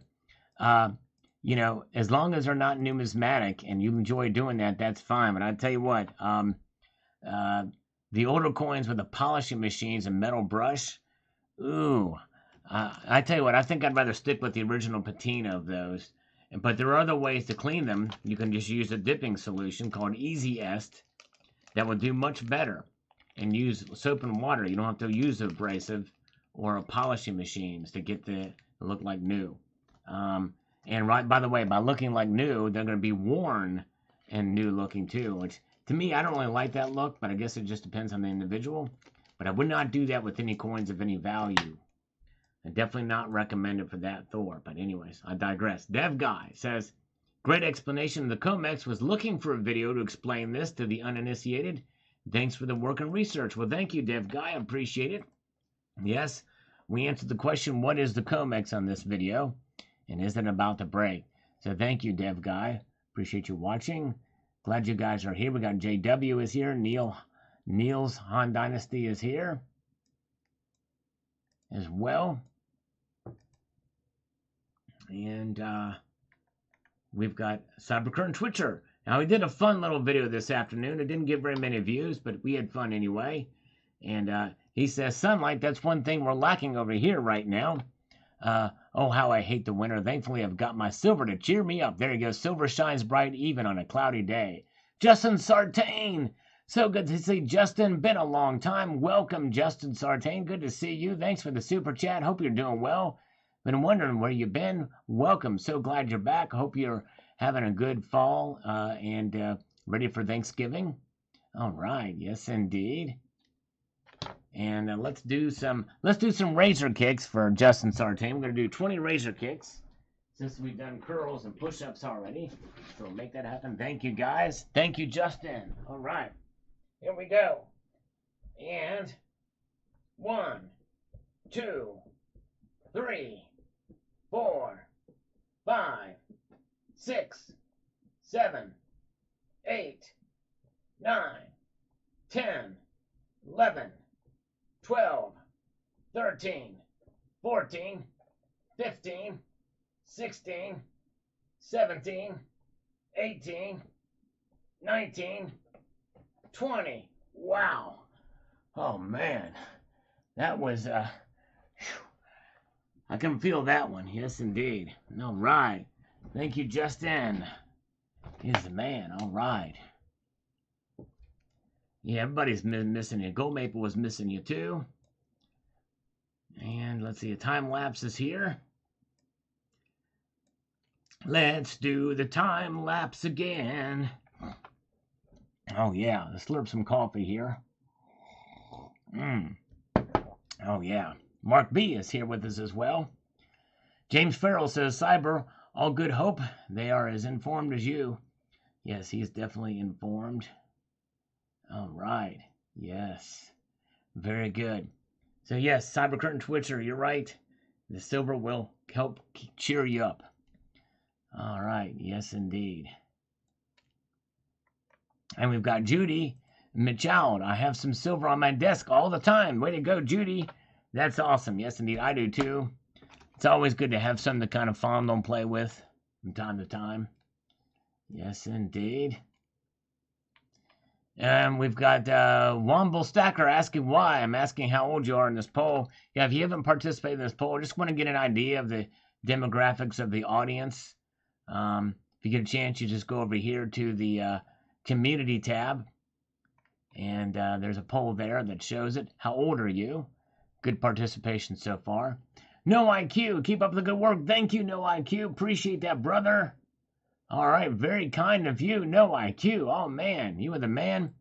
you know, as long as they're not numismatic and you enjoy doing that, that's fine. But I tell you what, the older coins with the polishing machines and metal brush, ooh, I tell you what, I think I'd rather stick with the original patina of those. But there are other ways to clean them. You can just use a dipping solution called Easy Est that will do much better. And use soap and water. You don't have to use abrasive or polishing machines to get the look like new. And right, by the way, by looking like new, they're going to be worn and new looking too. Which to me, I don't really like that look, but I guess it just depends on the individual. But I would not do that with any coins of any value. I definitely not recommend it for that, Thor. But anyways, I digress. Dev Guy says, great explanation. The COMEX was looking for a video to explain this to the uninitiated. Thanks for the work and research. Well, thank you, Dev Guy. I appreciate it. Yes, we answered the question, what is the COMEX on this video? And is it about to break? So thank you, Dev Guy. Appreciate you watching. Glad you guys are here. We got JW is here. Neil's Han Dynasty is here as well. And we've got Cybercurrent Twitcher. Now, we did a fun little video this afternoon. It didn't get very many views, but we had fun anyway. And he says, sunlight, that's one thing we're lacking over here right now. Oh, how I hate the winter. Thankfully, I've got my silver to cheer me up. There you go. Silver shines bright even on a cloudy day. Justin Sartain. So good to see Justin. Been a long time. Welcome, Justin Sartain. Good to see you. Thanks for the super chat. Hope you're doing well. Been wondering where you've been. Welcome. So glad you're back. Hope you're having a good fall and ready for Thanksgiving. All right. Yes, indeed. And let's do some razor kicks for Justin Sartain. We're gonna do 20 razor kicks since we've done curls and push-ups already. So we'll make that happen. Thank you guys. Thank you, Justin. All right, here we go. And 1, 2, 3, 4, 5, 6, 7, 8, 9, 10, 11. 12, 13, 14, 15, 16, 17, 18, 19, 20. Wow. Oh, man. That was, I can feel that one. Yes, indeed. All right. Thank you, Justin. He's the man. All right. Yeah, everybody's missing you. Gold Maple was missing you too. And let's see, a time lapse is here. Let's do the time lapse again. Oh yeah, let's slurp some coffee here. Oh yeah. Mark B is here with us as well. James Farrell says, Cyber, all good hope. They are as informed as you. Yes, he's definitely informed. All right. Yes. Very good. So, yes, Cybercurrent Twitcher, you're right. The silver will help cheer you up. All right. Yes, indeed. And we've got Judy Mitchell. I have some silver on my desk all the time. Way to go, Judy. That's awesome. Yes, indeed. I do, too. It's always good to have something to kind of fondle and play with from time to time. Yes, indeed. And we've got Womble Stacker asking why. I'm asking how old you are in this poll. Yeah, if you haven't participated in this poll, I just want to get an idea of the demographics of the audience. If you get a chance, you just go over here to the community tab. And there's a poll there that shows it. How old are you? Good participation so far. No IQ, keep up the good work. Thank you, No IQ. Appreciate that, brother. All right, very kind of you, No IQ. Oh, man, you are the man.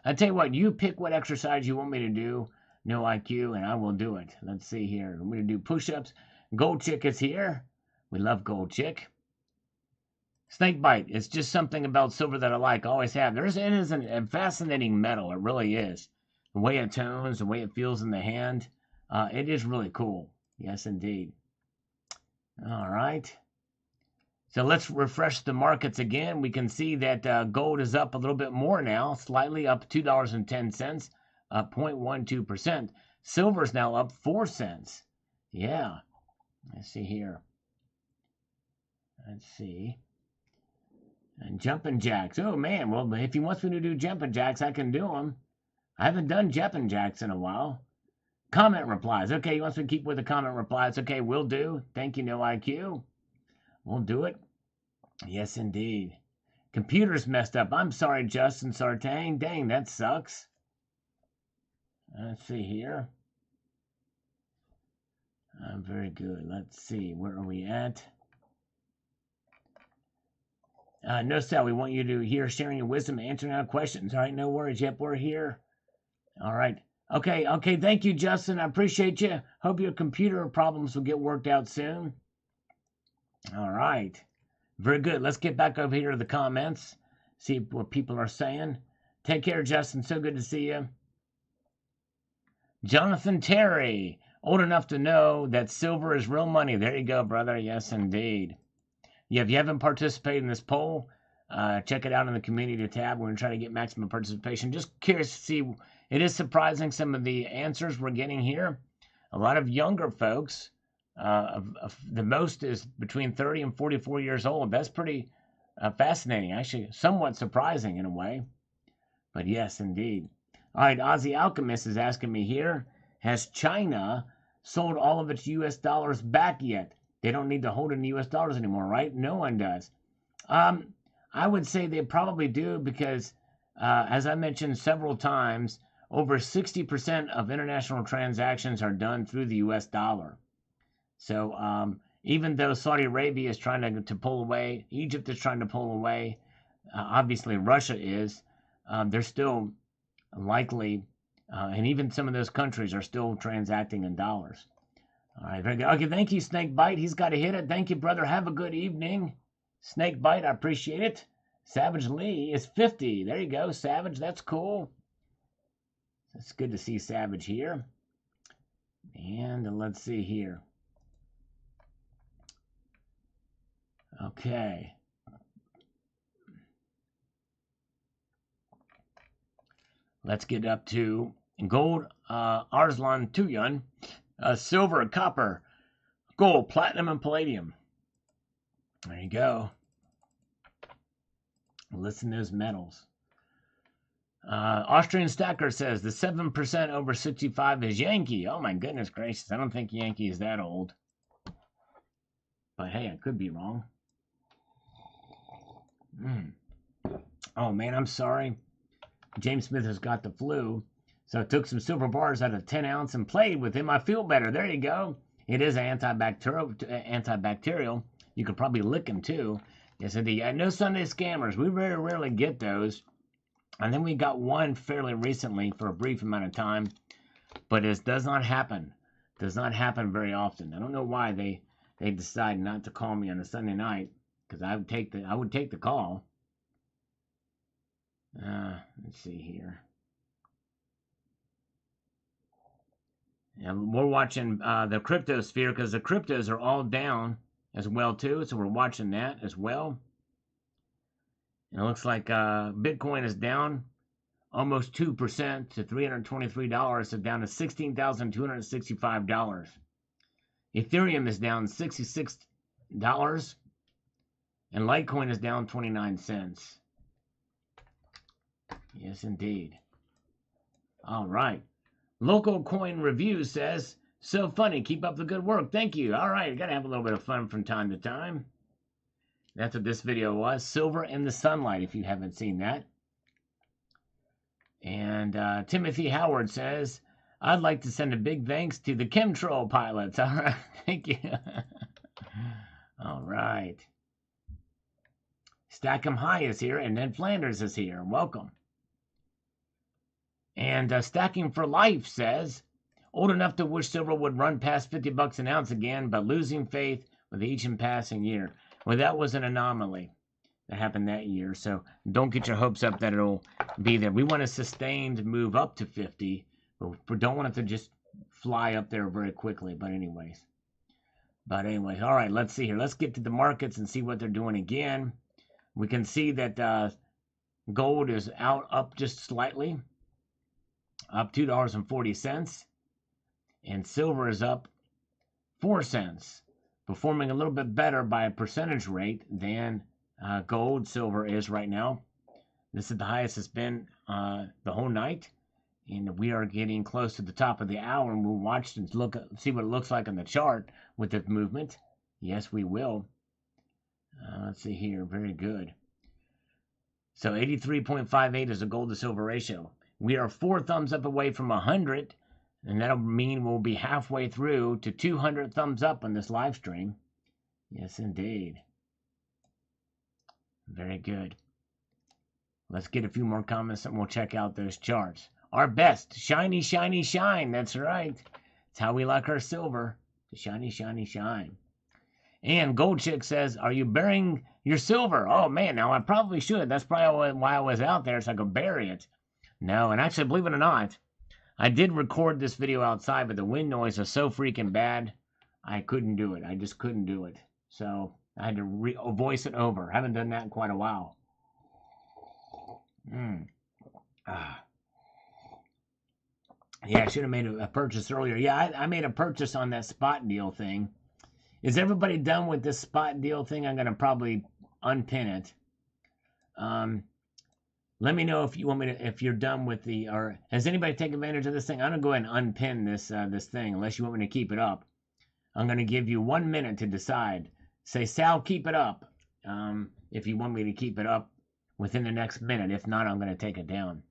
I tell you what, you pick what exercise you want me to do, No IQ, and I will do it. Let's see here. I'm going to do push-ups. Gold Chick is here. We love Gold Chick. Snake Bite. It's just something about silver that I like, always have. It is a fascinating metal. It really is. The way it tones, the way it feels in the hand. It is really cool. Yes, indeed. All right. So let's refresh the markets again. We can see that gold is up a little bit more now, slightly up $2.10, up 0.12%. Silver is now up 4 cents. Yeah. Let's see here. Let's see. And jumping jacks. Oh, man. Well, if he wants me to do jumping jacks, I can do them. I haven't done jumping jacks in a while. Comment replies. Okay, he wants me to keep with the comment replies. Okay, will do. Thank you, No IQ. We'll do it. Yes, indeed. Computer's messed up. I'm sorry, Justin Sartain. Dang, that sucks. Let's see here. Very good. Let's see. Where are we at? No, Sal, we want you to hear sharing your wisdom and answering our questions. All right, no worries. Yep, we're here. All right. Okay, thank you, Justin. I appreciate you. Hope your computer problems will get worked out soon. All right. Very good. Let's get back over here to the comments. See what people are saying. Take care, Justin. So good to see you. Jonathan Terry. Old enough to know that silver is real money. There you go, brother. Yes, indeed. Yeah, if you haven't participated in this poll, Check it out in the community tab. We're going to try to get maximum participation. Just curious to see. It is surprising some of the answers we're getting here. A lot of younger folks. The most is between 30 and 44 years old. That's pretty fascinating. Actually, somewhat surprising in a way. But yes, indeed. All right, Aussie Alchemist is asking me here, has China sold all of its U.S. dollars back yet? They don't need to hold it in U.S. dollars anymore, right? No one does. I would say they probably do because, as I mentioned several times, over 60% of international transactions are done through the U.S. dollar. So even though Saudi Arabia is trying to pull away, Egypt is trying to pull away, obviously Russia is, they're still likely, and even some of those countries are still transacting in dollars. All right, very good. Okay, thank you, Snakebite. He's got to hit it. Thank you, brother. Have a good evening. Snakebite, I appreciate it. Savage Lee is 50. There you go, Savage. That's cool. It's good to see Savage here. And let's see here. Okay. Let's get up to gold, Arslan Tuyan, silver, copper, gold, platinum, and palladium. There you go. Listen to those metals. Austrian Stacker says the 7% over 65 is Yankee. Oh my goodness gracious. I don't think Yankee is that old. But hey, I could be wrong. Oh man, I'm sorry. James Smith has got the flu. So I took some silver bars out of 10 ounce and played with him. I feel better. There you go. It is antibacterial. You could probably lick them too. Yes, indeed. No Sunday scammers. We very rarely get those. And then we got one fairly recently for a brief amount of time. But it does not happen. Does not happen very often. I don't know why they decide not to call me on a Sunday night. Because I would take the call. Let's see here. And we're watching the crypto sphere because the cryptos are all down as well too. So we're watching that as well. And it looks like Bitcoin is down almost 2% to $323, so down to $16,265. Ethereum is down $66, and Litecoin is down 29 cents. Yes, indeed. All right. Local Coin Review says, so funny. Keep up the good work. Thank you. All right. Got to have a little bit of fun from time to time. That's what this video was. Silver in the Sunlight, if you haven't seen that. And Timothy Howard says, I'd like to send a big thanks to the chemtrail pilots. All right. Thank you. All right. Stack 'em High is here, and Ned Flanders is here. Welcome. And Stacking for Life says, old enough to wish silver would run past $50 an ounce again, but losing faith with each passing year. Well, that was an anomaly that happened that year, so don't get your hopes up that it'll be there. We want a sustained move up to 50, but we don't want it to just fly up there very quickly. But anyways, all right, let's see here. Let's get to the markets and see what they're doing again. We can see that gold is up just slightly, up $2.40, and silver is up 4 cents, performing a little bit better by a percentage rate than gold, silver is right now. This is the highest it's been the whole night, and we are getting close to the top of the hour, and we'll watch and see what it looks like on the chart with the movement. Yes, we will. Let's see here. Very good. So 83.58 is the gold to silver ratio. We are 4 thumbs up away from 100, and that'll mean we'll be halfway through to 200 thumbs up on this live stream. Yes, indeed. Very good. Let's get a few more comments and we'll check out those charts. Our best, shiny, shiny, shine. That's right. It's how we like our silver. Shiny, shiny, shine. And Gold Chick says, are you burying your silver? Oh, man, now I probably should. That's probably why I was out there, so I could bury it. No, and actually, believe it or not, I did record this video outside, but the wind noise was so freaking bad, I couldn't do it. I just couldn't do it. So I had to voice it over. I haven't done that in quite a while. Mm. Ah. Yeah, I should have made a purchase earlier. Yeah, I made a purchase on that spot deal thing. Is everybody done with this spot deal thing? I'm gonna probably unpin it. Um, Let me know if you want me to, if you're done with the, or has anybody taken advantage of this thing? I'm gonna go ahead and unpin this thing, unless you want me to keep it up. I'm gonna give you 1 minute to decide. Say, Sal, keep it up. If you want me to keep it up within the next minute. If not, I'm gonna take it down.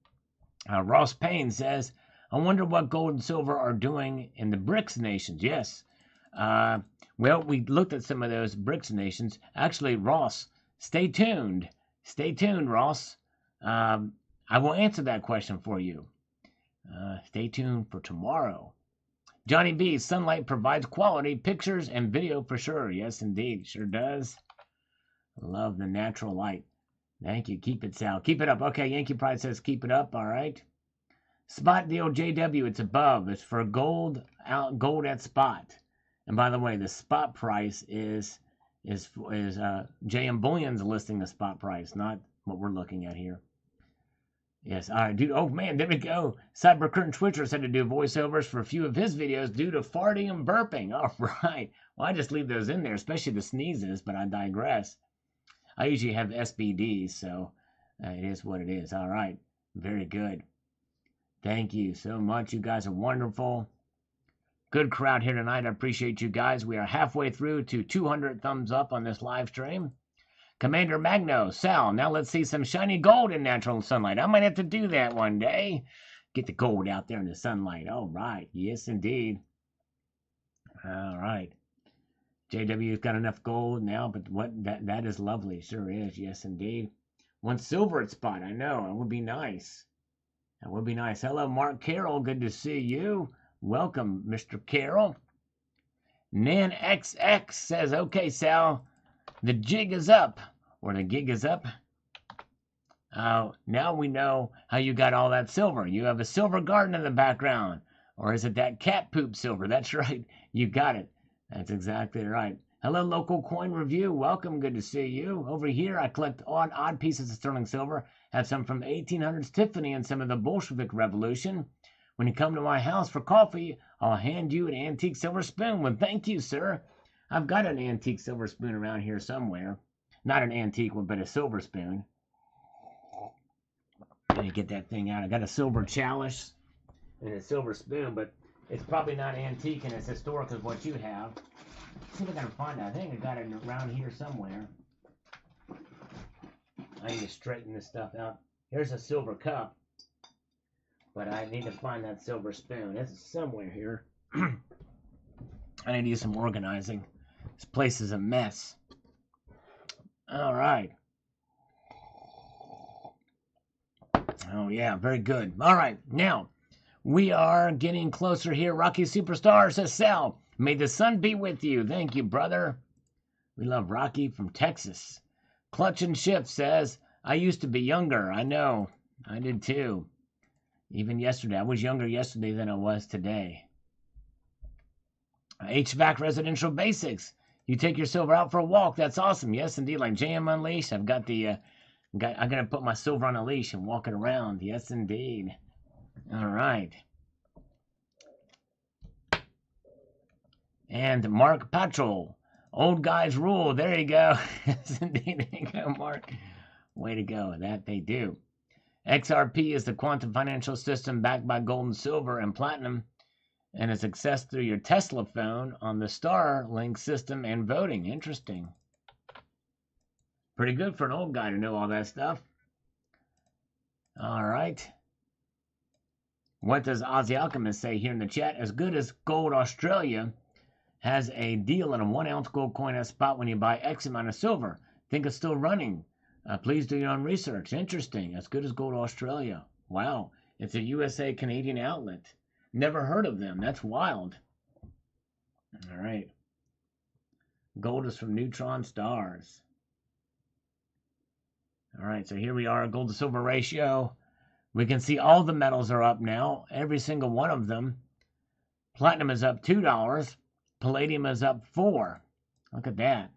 Ross Payne says, I wonder what gold and silver are doing in the BRICS nations. Yes. Well, we looked at some of those BRICS nations. Actually, Ross, stay tuned. Stay tuned, Ross. I will answer that question for you. Stay tuned for tomorrow. Johnny B, sunlight provides quality pictures and video for sure. Yes, indeed. Sure does. Love the natural light. Thank you. Keep it, Sal. Keep it up. Okay, Yankee Pride says keep it up. All right. Spot deal JW, it's above. It's for gold at spot. And by the way, the spot price is JM Bullion's listing the spot price, not what we're looking at here. Yes, all right, dude. Oh man, there we go. Cyber Curtain Twitcher said to do voiceovers for a few of his videos due to farting and burping. All right. Well, I just leave those in there, especially the sneezes, but I digress. I usually have SBDs, so it is what it is. All right. Very good. Thank you so much. You guys are wonderful. Good crowd here tonight. I appreciate you guys. We are halfway through to 200 thumbs up on this live stream. Commander Magno, Sal, now let's see some shiny gold in natural sunlight. I might have to do that one day. Get the gold out there in the sunlight. All right. Yes, indeed. All right. JW's got enough gold now, but that is lovely. Sure is. Yes, indeed. One silver at spot. I know. It would be nice. That would be nice. Hello, Mark Carroll. Good to see you. Welcome, Mr. Carroll. Nan XX says, okay, Sal, the jig is up, or the gig is up. Now we know how you got all that silver. You have a silver garden in the background. Or is it that cat poop silver? That's right. You got it. That's exactly right. Hello, Local Coin Review. Welcome. Good to see you. Over here, I collect odd pieces of sterling silver. Have some from 1800s Tiffany and some of the Bolshevik Revolution. When you come to my house for coffee, I'll hand you an antique silver spoon. Well, thank you, sir. I've got an antique silver spoon around here somewhere. Not an antique one, but a silver spoon. Let me get that thing out. I got a silver chalice and a silver spoon, but it's probably not antique and it's historic as what you have. Let's see if I can find it. I think I got it around here somewhere. I need to straighten this stuff out. Here's a silver cup, but I need to find that silver spoon. It's somewhere here. I need to do some organizing. This place is a mess. All right. Oh, yeah, very good. All right, now, we are getting closer here. Rocky Superstar says, Sal, may the sun be with you. Thank you, brother. We love Rocky from Texas. Clutch and Shift says, I used to be younger. I know. I did too. Even yesterday. I was younger yesterday than I was today. HVAC Residential Basics. You take your silver out for a walk. That's awesome. Yes, indeed. Like JM Unleashed. I've got the... I'm going to put my silver on a leash and walk it around. Yes, indeed. All right. And Mark Patrol. Old guys rule. There you go. Yes, indeed. There you go, Mark. Way to go. That they do. XRP is the quantum financial system backed by gold and silver and platinum, and it's accessed through your Tesla phone on the Starlink system and voting. Interesting. Pretty good for an old guy to know all that stuff. All right. What does Aussie Alchemist say here in the chat? As good as Gold Australia has a deal on a 1 ounce gold coin at spot when you buy X amount of silver. Think it's still running. Please do your own research. Interesting. As good as Gold Australia. Wow. It's a USA Canadian outlet. Never heard of them. That's wild. All right. Gold is from neutron stars. All right. So here we are. Gold to silver ratio. We can see all the metals are up now. Every single one of them. Platinum is up $2. Palladium is up $4. Look at that.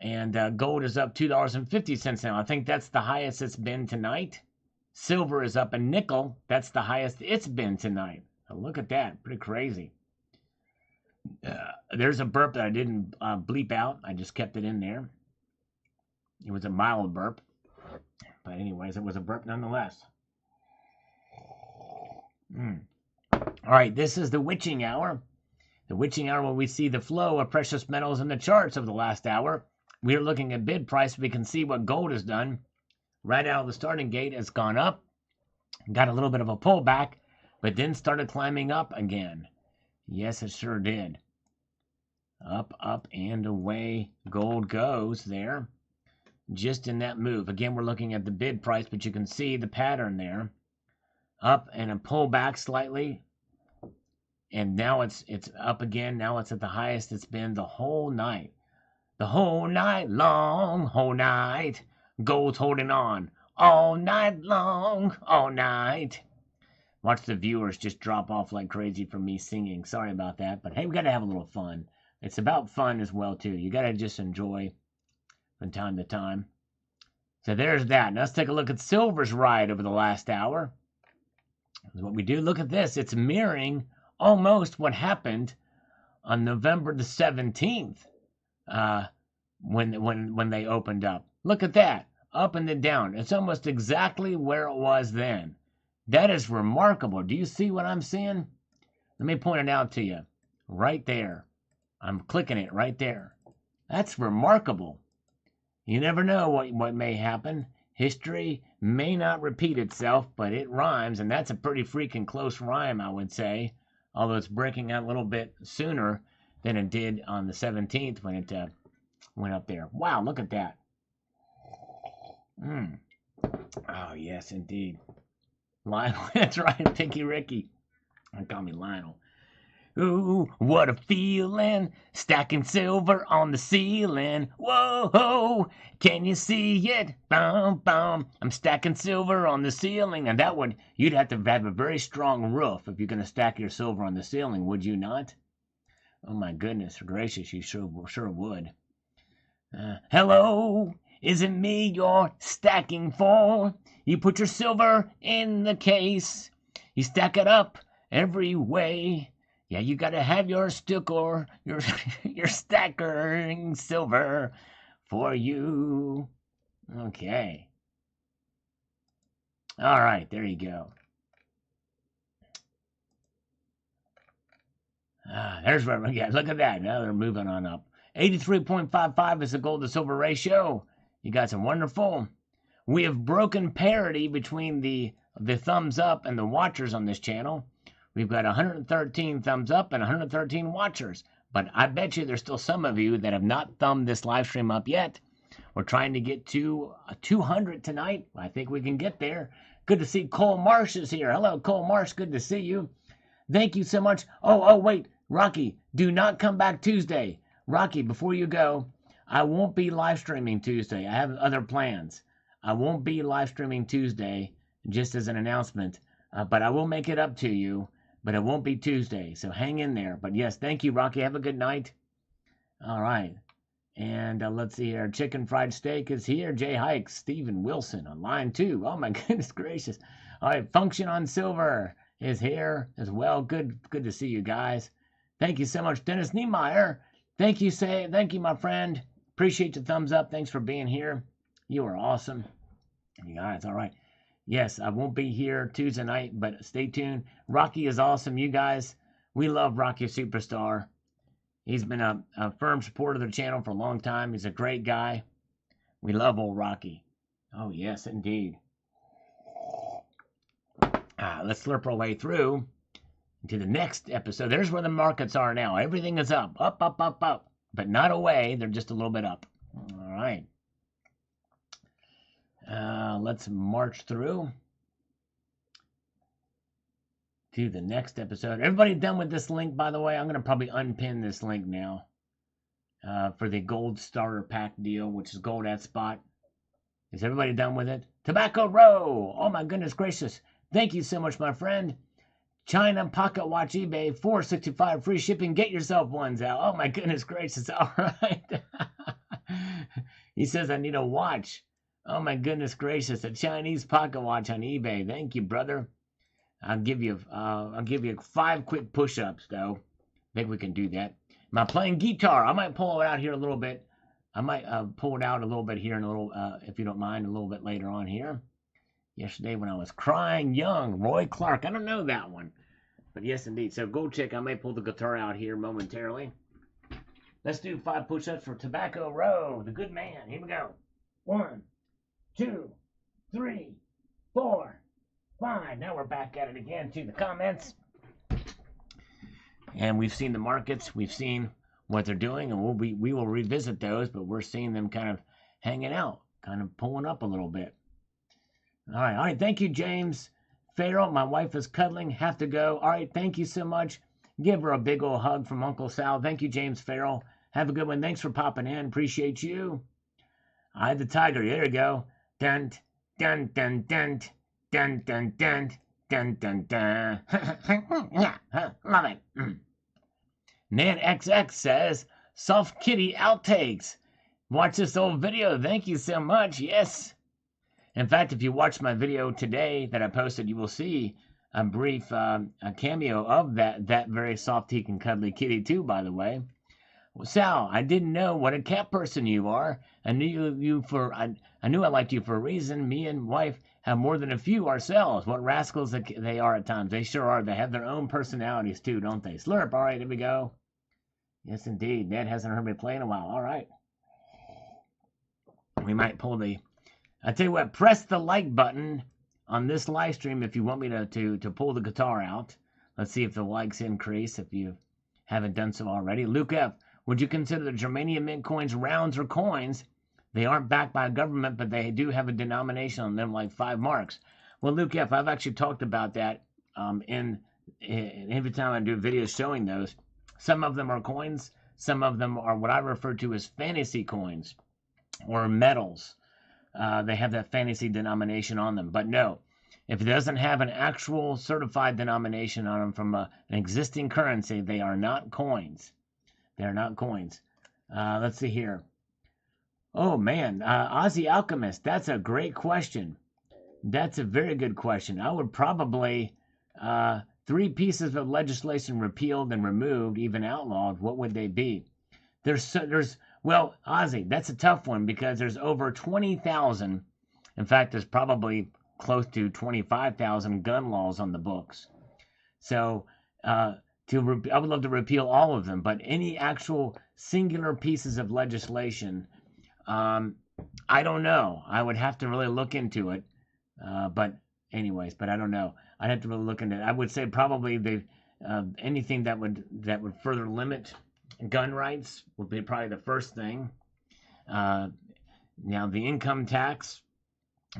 And gold is up $2.50 now. I think that's the highest it's been tonight. Silver is up, and nickel, that's the highest it's been tonight. Now look at that. Pretty crazy. There's a burp that I didn't bleep out. I just kept it in there. It was a mild burp. But anyways, it was a burp nonetheless. All right, this is the witching hour. The witching hour where we see the flow of precious metals in the charts of the last hour. We are looking at bid price. We can see what gold has done. Right out of the starting gate, it's gone up. Got a little bit of a pullback, but then started climbing up again. Yes, it sure did. Up, up, and away gold goes there. Just in that move. Again, we're looking at the bid price, but you can see the pattern there. Up and a pullback slightly. And now it's up again. Now it's at the highest it's been the whole night. The whole night long, whole night. Gold's holding on. All night long, all night. Watch the viewers just drop off like crazy from me singing. Sorry about that. But hey, we got to have a little fun. It's about fun as well, too. You got to just enjoy from time to time. So there's that. Now let's take a look at silver's ride over the last hour. That's what we do. Look at this. It's mirroring almost what happened on November the 17th when they opened up. Look at that. Up and then down. It's almost exactly where it was then. That is remarkable. Do you see what I'm seeing? Let me point it out to you. Right there. I'm clicking it right there. That's remarkable. You never know what may happen. History may not repeat itself, but it rhymes, and that's a pretty freaking close rhyme, I would say. Although it's breaking out a little bit sooner than it did on the 17th when it went up there. Wow, look at that. Oh, yes, indeed. Lionel, that's right, Pinky Ricky. Don't call me Lionel. Ooh, what a feeling, stacking silver on the ceiling. Whoa, can you see it? Bum, bum. I'm stacking silver on the ceiling. And that would, you'd have to have a very strong roof if you're going to stack your silver on the ceiling, would you not? Oh my goodness gracious, you sure would. Hello, is it me you're stacking for? You put your silver in the case. You stack it up every way. Yeah, you gotta have your sticker, your stackering silver for you. Okay. All right, there you go. There's where, yeah, look at that. Now they're moving on up. 83.55 is the gold to silver ratio. You guys are wonderful. We have broken parity between the thumbs up and the watchers on this channel. We've got 113 thumbs up and 113 watchers. But I bet you there's still some of you that have not thumbed this live stream up yet. We're trying to get to 200 tonight. I think we can get there. Good to see Cole Marsh is here. Hello, Cole Marsh. Good to see you. Thank you so much. Oh, wait. Rocky, do not come back Tuesday. Rocky, before you go, I won't be live streaming Tuesday. I have other plans. I won't be live streaming Tuesday, just as an announcement. But I will make it up to you. But it won't be Tuesday, so hang in there. But yes, thank you, Rocky. Have a good night. All right. And let's see here. Chicken fried steak is here. Jay Hike, Stephen Wilson on line 2. Oh, my goodness gracious. All right. Function on Silver is here as well. Good to see you guys. Thank you so much, Dennis Niemeyer. Thank you, my friend. Appreciate your thumbs up. Thanks for being here. You are awesome. You guys, all right. Yes, I won't be here Tuesday night, but stay tuned. Rocky is awesome, you guys. We love Rocky Superstar. He's been a firm supporter of the channel for a long time. He's a great guy. We love old Rocky. Oh, yes, indeed. Let's slurp our way through to the next episode. There's where the markets are now. Everything is up, up, up, up, up. But not away. They're just a little bit up. All right. Let's march through to the next episode. Everybody done with this link, by the way? I'm going to probably unpin this link now for the gold starter pack deal, which is gold at spot. Is everybody done with it? Tobacco Row! Oh, my goodness gracious. Thank you so much, my friend. China Pocket Watch eBay, $4.65 free shipping. Get yourself ones out. Oh, my goodness gracious. All right. He says I need a watch. Oh my goodness gracious, a Chinese pocket watch on eBay. Thank you, brother. I'll give you 5 quick push-ups though. I think we can do that. Am I playing guitar? I might pull it out here a little bit. I might pull it out a little bit here in a little, if you don't mind, a little bit later on here. Yesterday when I was crying young, Roy Clark. I don't know that one, but yes indeed. So go check. I may pull the guitar out here momentarily. Let's do 5 push-ups for Tobacco Row, the good man. Here we go. 1, 2, 3, 4, 5. Now we're back at it again to the comments. And we've seen the markets. We've seen what they're doing, and we will revisit those, but we're seeing them kind of hanging out, kind of pulling up a little bit. All right. Thank you, James Farrell. My wife is cuddling. Have to go. All right. Thank you so much. Give her a big old hug from Uncle Sal. Thank you, James Farrell. Have a good one. Thanks for popping in. Appreciate you. I the Tiger. There you go. Dun, dun, dun, dun, dun, dun, dun, dun, dun, dun. Yeah, love it. Nan XX says, Soft Kitty outtakes. Watch this old video. Thank you so much. Yes. In fact, if you watch my video today that I posted, you will see a brief a cameo of that very soft and cuddly kitty too, by the way. Well, Sal, I didn't know what a cat person you are. I knew I liked you for a reason. Me and wife have more than a few ourselves. What rascals they are at times. They sure are. They have their own personalities too, don't they? Slurp. All right, here we go. Yes, indeed. Ned hasn't heard me play in a while. All right. We might pull the... I tell you what, press the like button on this live stream if you want me to pull the guitar out. Let's see if the likes increase if you haven't done so already. Luke F., would you consider the Germanium mint coins rounds or coins? They aren't backed by a government, but they do have a denomination on them like 5 marks. Well, Luke F., I've actually talked about that every time I do videos showing those. Some of them are coins. Some of them are what I refer to as fantasy coins or metals. They have that fantasy denomination on them. But no, if it doesn't have an actual certified denomination on them from an existing currency, they are not coins. They're not coins. Let's see here. Oh, man. Aussie Alchemist, that's a great question. That's a very good question. I would probably... 3 pieces of legislation repealed and removed, even outlawed, what would they be? Well, Ozzy, that's a tough one because there's over 20,000. In fact, there's probably close to 25,000 gun laws on the books. So I would love to repeal all of them, but any actual singular pieces of legislation, I don't know. I would have to really look into it. But I don't know. I'd have to really look into it. I would say probably anything that would further limit gun rights would be probably the first thing. Now the income tax,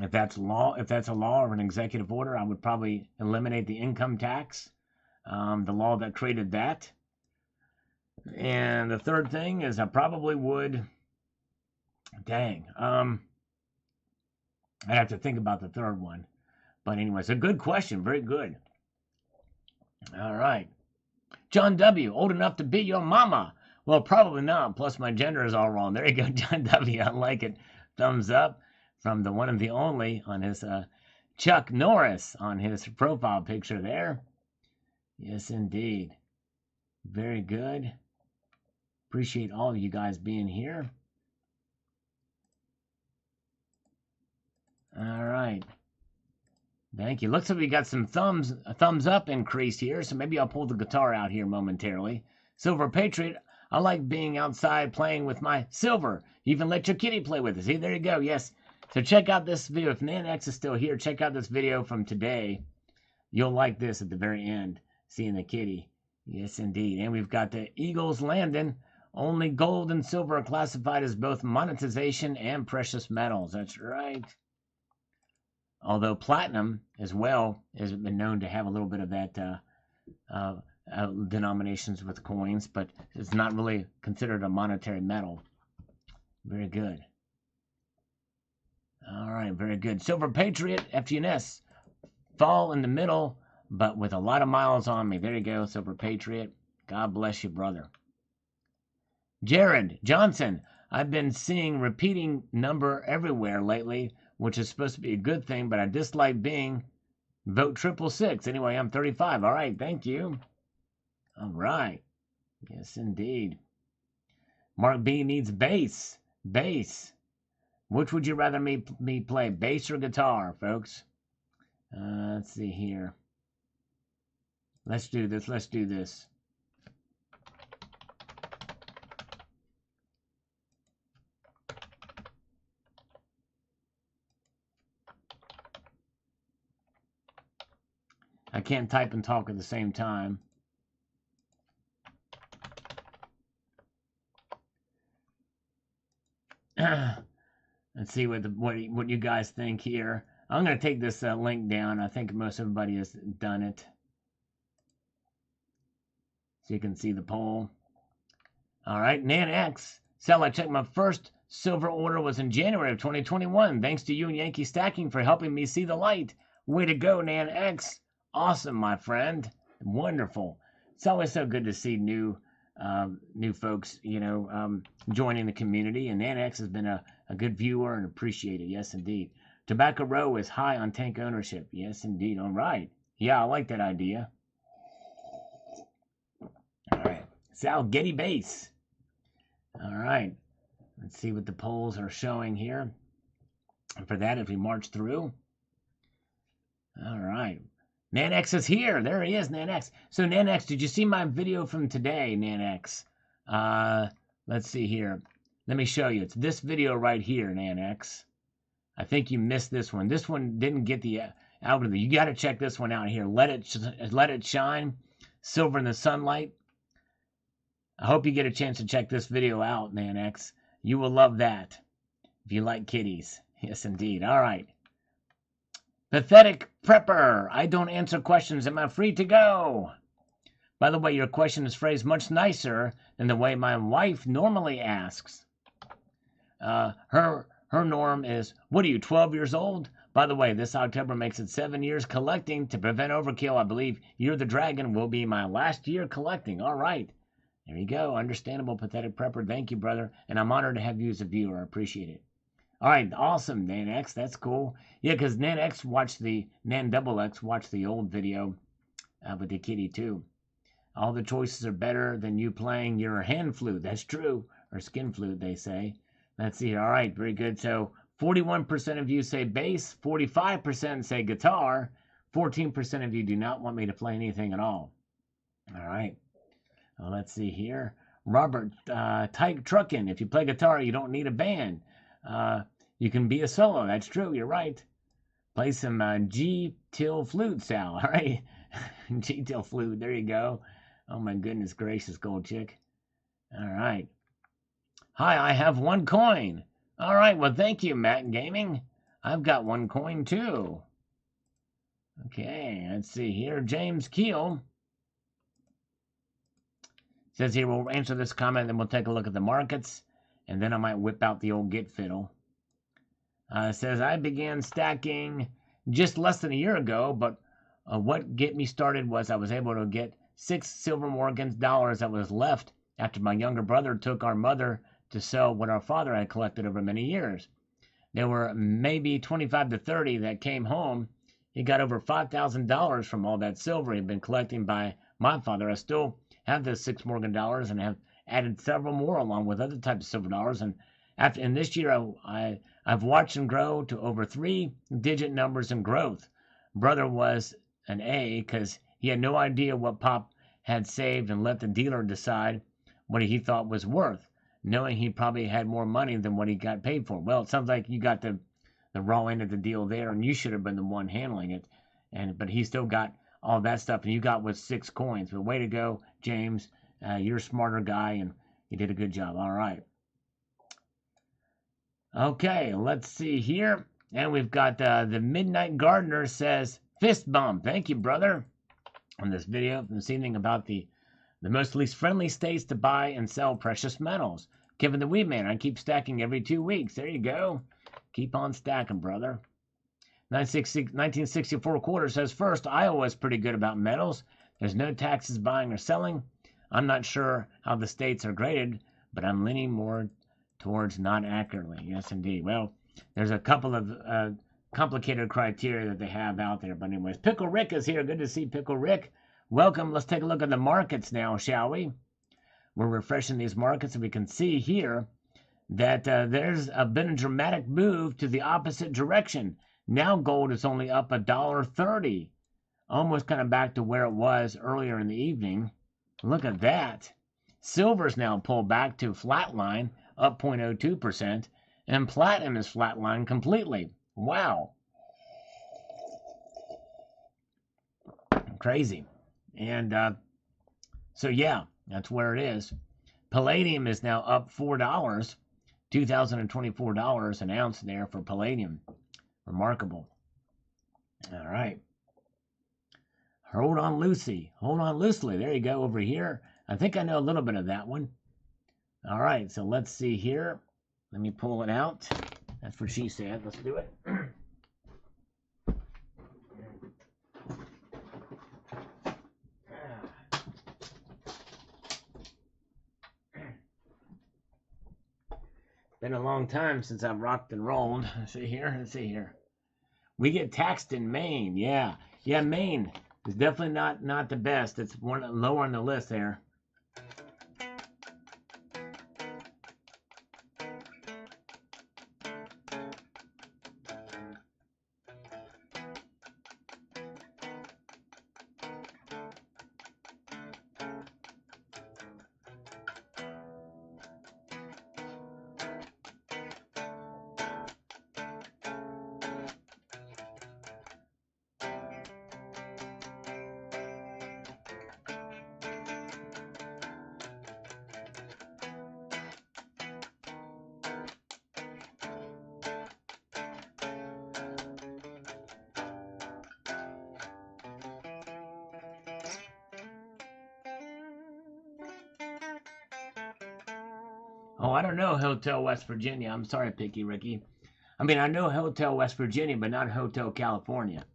if that's a law or an executive order, I would probably eliminate the income tax, the law that created that. And the third thing is I probably would, I'd have to think about the third one. But anyways, a good question. Very good. All right. John W., old enough to be your mama. Well, probably not. Plus, my gender is all wrong. There you go, John W. I like it. Thumbs up from the one and the only on his Chuck Norris on his profile picture there. Yes, indeed. Very good. Appreciate all of you guys being here. All right. Thank you. Looks like we got some thumbs up increase here, so maybe I'll pull the guitar out here momentarily. Silver Patriot, I like being outside playing with my silver. You even let your kitty play with it. See, there you go. Yes. So check out this video. If NanX is still here, check out this video from today. You'll like this at the very end, seeing the kitty. Yes, indeed. And we've got the Eagles landing. Only gold and silver are classified as both monetization and precious metals. That's right. Although platinum, as well, has been known to have a little bit of that denominations with coins, but it's not really considered a monetary metal. Very good. All right, very good. Silver Patriot, FGNS, fall in the middle, but with a lot of miles on me. There you go, Silver Patriot. God bless you, brother. Jared Johnson, I've been seeing repeating number everywhere lately, which is supposed to be a good thing, but I dislike being vote 666. Anyway, I'm 35. All right, thank you. All right. Yes, indeed. Mark B needs bass. Bass. Which would you rather me play, bass or guitar, folks? Let's see here. Let's do this. Let's do this. I can't type and talk at the same time. Let's see what you guys think here. I'm going to take this link down. I think most everybody has done it. So you can see the poll. All right, NanX. Sal, I checked my first silver order was in January of 2021. Thanks to you and Yankee Stacking for helping me see the light. Way to go, NanX. Awesome, my friend. Wonderful. It's always so good to see new folks, joining the community. And NanX has been a good viewer and appreciated. Yes, indeed. Tobacco Row is high on tank ownership. Yes, indeed. All right. Yeah, I like that idea. All right. Sal, Getty Base. All right. Let's see what the polls are showing here. And for that, if we march through. All right. NanX is here. There he is, NanX. So, NanX, did you see my video from today, NanX? Let's see here. Let me show you. It's this video right here, NanX. I think you missed this one. This one didn't get the algorithm. You got to check this one out here. Let it shine. Silver in the sunlight. I hope you get a chance to check this video out, NanX. You will love that if you like kitties. Yes, indeed. All right. Pathetic Prepper. I don't answer questions. Am I free to go? By the way, your question is phrased much nicer than the way my wife normally asks. Her norm is, what are you, 12 years old? By the way, this October makes it 7 years collecting to prevent overkill. I believe You're the Dragon will be my last year collecting. All right. There you go. Understandable, Pathetic Prepper. Thank you, brother. And I'm honored to have you as a viewer. I appreciate it. All right, awesome, NanX. That's cool. Yeah, because NanX watched the NanXXX watched the old video with the kitty too. All the choices are better than you playing your hand flute. That's true, or skin flute, they say. Let's see. All right, very good. So 41% of you say bass, 45% say guitar, 14% of you do not want me to play anything at all. All right. Well, let's see here. Robert, Tyke Truckin'. If you play guitar, you don't need a band. You can be a solo. That's true. You're right. Play some G-till flute, Sal. All right. G-till flute. There you go. Oh, my goodness gracious, gold chick. All right. Hi, I have 1 coin. All right. Well, thank you, Matt Gaming. I've got 1 coin, too. Okay. Let's see here. James Keel says here, we'll answer this comment, then we'll take a look at the markets. And then I might whip out the old Git fiddle. It says, I began stacking just less than a year ago, but what get me started was I was able to get 6 Silver Morgans dollars that was left after my younger brother took our mother to sell what our father had collected over many years. There were maybe 25 to 30 that came home. He got over $5,000 from all that silver he'd been collecting by my father. I still have those 6 Morgan dollars and have added several more along with other types of silver dollars. And this year, I've watched him grow to over 3-digit numbers in growth. Brother was an A because he had no idea what Pop had saved and let the dealer decide what he thought was worth, knowing he probably had more money than what he got paid for. Well, it sounds like you got the raw end of the deal there, and you should have been the one handling it. But he still got all that stuff, and you got with 6 coins. But way to go, James. You're a smarter guy, and you did a good job. All right. Okay, let's see here. And we've got the Midnight Gardener says, fist bump. Thank you, brother. On this video this evening about the most least friendly states to buy and sell precious metals. Kevin the Weed Man, I keep stacking every 2 weeks. There you go. Keep on stacking, brother. 1964 quarter says, first, Iowa is pretty good about metals. There's no taxes buying or selling. I'm not sure how the states are graded, but I'm leaning more towards not accurately. Yes, indeed. Well, there's a couple of complicated criteria that they have out there. But anyways, Pickle Rick is here. Good to see Pickle Rick. Welcome. Let's take a look at the markets now, shall we? We're refreshing these markets, and we can see here that there's been a dramatic move to the opposite direction. Now gold is only up $1.30, almost kind of back to where it was earlier in the evening. Look at that. Silver's now pulled back to flatline, up 0.02%, and platinum is flatline completely. Wow. Crazy. And so, yeah, that's where it is. Palladium is now up $4, $2,024 an ounce there for palladium. Remarkable. All right. Hold on, Lucy. Hold on loosely. There you go over here. I think I know a little bit of that one. All right, so let's see here. Let me pull it out. That's what she said. Let's do it. Been a long time since I've rocked and rolled. Let's see here. Let's see here. We get taxed in Maine. Yeah. Yeah, Maine is definitely not the best. It's one lower on the list there. Oh, I don't know Hotel West Virginia. I'm sorry, Picky Ricky. I mean, I know Hotel West Virginia, but not Hotel California.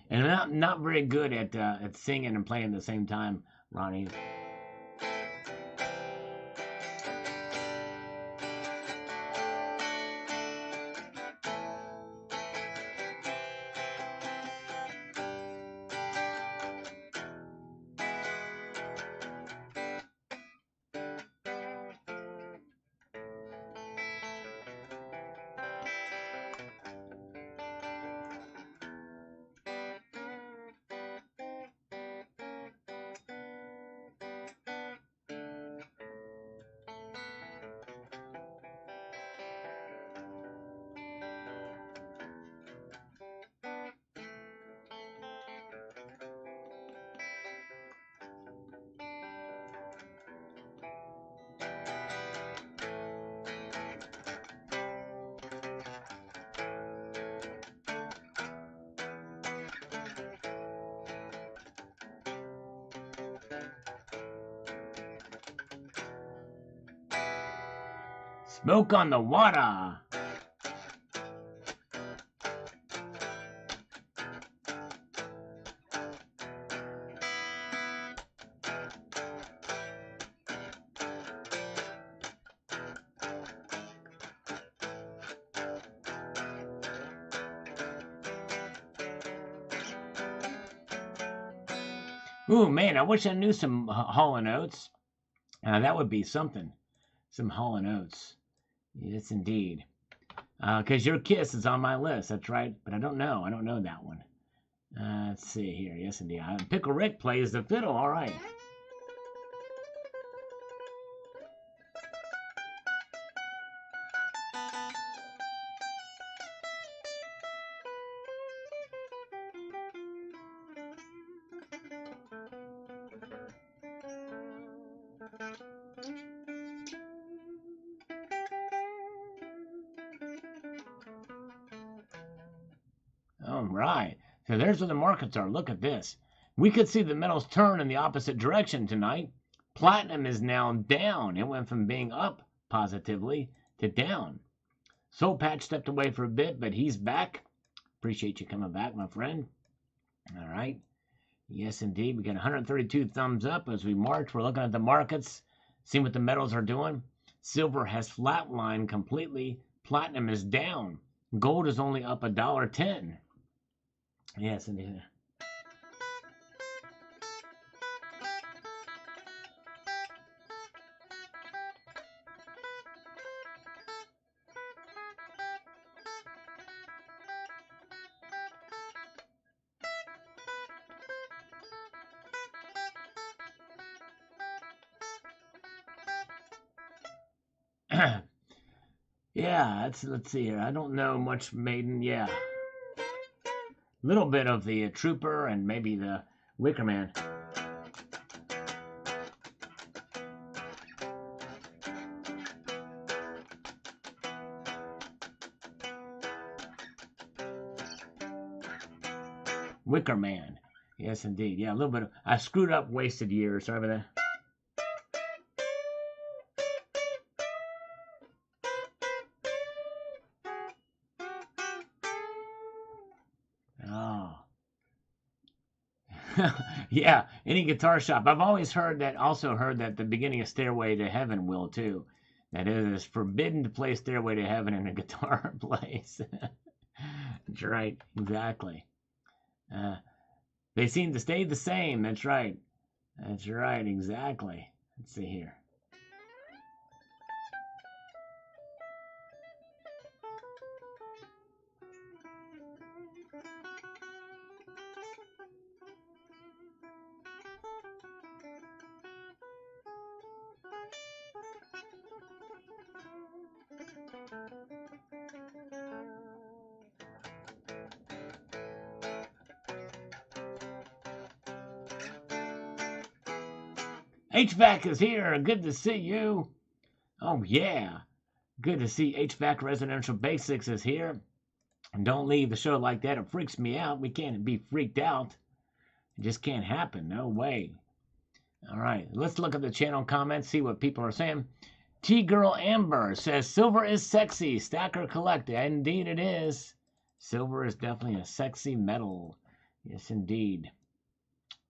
And I'm not very good at singing and playing at the same time, Ronnie. Smoke on the water. Ooh, man, I wish I knew some Hall & Oates. That would be something. Some Hall & Oates. Yes, indeed. Because Your Kiss is on my list. That's right. But I don't know. I don't know that one. Let's see here. Yes, indeed. Pickle Rick plays the fiddle. All right. All right. So there's where the markets are. Look at this. We could see the metals turn in the opposite direction tonight. Platinum is now down. It went from being up positively to down. Soul Patch stepped away for a bit, but he's back. Appreciate you coming back, my friend. All right. Yes, indeed. We got 132 thumbs up as we march. We're looking at the markets, seeing what the metals are doing. Silver has flatlined completely. Platinum is down. Gold is only up $1.10. Yes, indeed. Yeah, let's see here. I don't know much Maiden. Yeah, little bit of the Trooper and maybe the Wicker Man. Wicker Man. Yes, indeed. Yeah, a little bit of. I screwed up, wasted years. Sorry about that. Oh. Yeah, any guitar shop. I've always heard that, also heard that the beginning of Stairway to Heaven will too. That it is forbidden to play Stairway to Heaven in a guitar place. That's right, exactly. Uh, they seem to stay the same. That's right. That's right, exactly. Let's see here. HVAC is here. Good to see you. Oh, yeah. Good to see HVAC Residential Basics is here. And don't leave the show like that. It freaks me out. We can't be freaked out. It just can't happen. No way. All right. Let's look at the channel comments, see what people are saying. T-Girl Amber says, silver is sexy. Stacker collect. Indeed it is. Silver is definitely a sexy metal. Yes, indeed.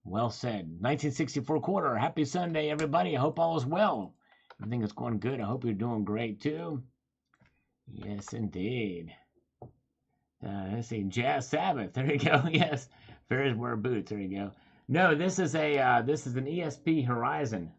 Well said. 1964 quarter. Happy Sunday, everybody. I hope all is well. Everything is going good. I hope you're doing great, too. Yes, indeed. Let's see. Jazz Sabbath. There you go. Yes. Fairies wear boots. There you go. No, this is an ESP Horizon.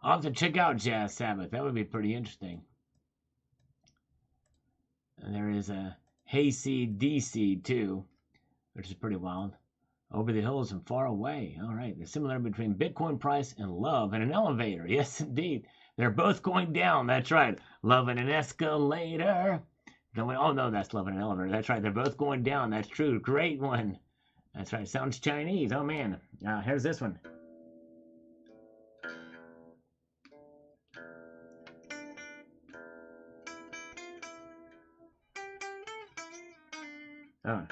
I'll have to check out Jazz Sabbath. That would be pretty interesting. And there is a Hayseed DC too, which is pretty wild. Over the hills and far away. All right. The similarity between Bitcoin price and love and an elevator. Yes, indeed. They're both going down. That's right. Love and an escalator. Oh, no, that's love and an elevator. That's right. They're both going down. That's true. Great one. That's right. Sounds Chinese. Oh, man. Here's this one. Oh.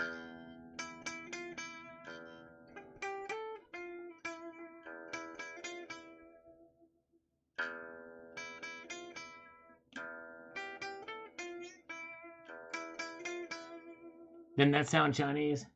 Didn't that sound Chinese?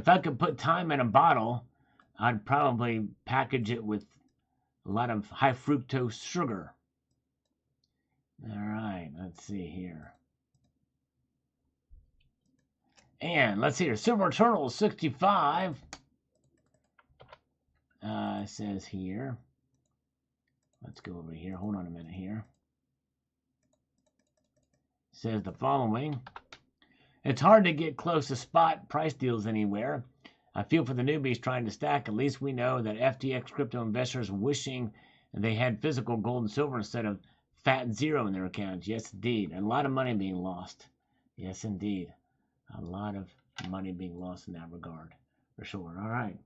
If I could put time in a bottle, I'd probably package it with a lot of high fructose sugar. All right, let's see here. And let's see here. Silver Turtle 65 says here. Let's go over here. Hold on a minute here. Says the following. It's hard to get close to spot price deals anywhere. I feel for the newbies trying to stack. At least we know that FTX crypto investors wishing they had physical gold and silver instead of fat zero in their accounts. Yes, indeed. And a lot of money being lost. Yes, indeed. A lot of money being lost in that regard. For sure. All right.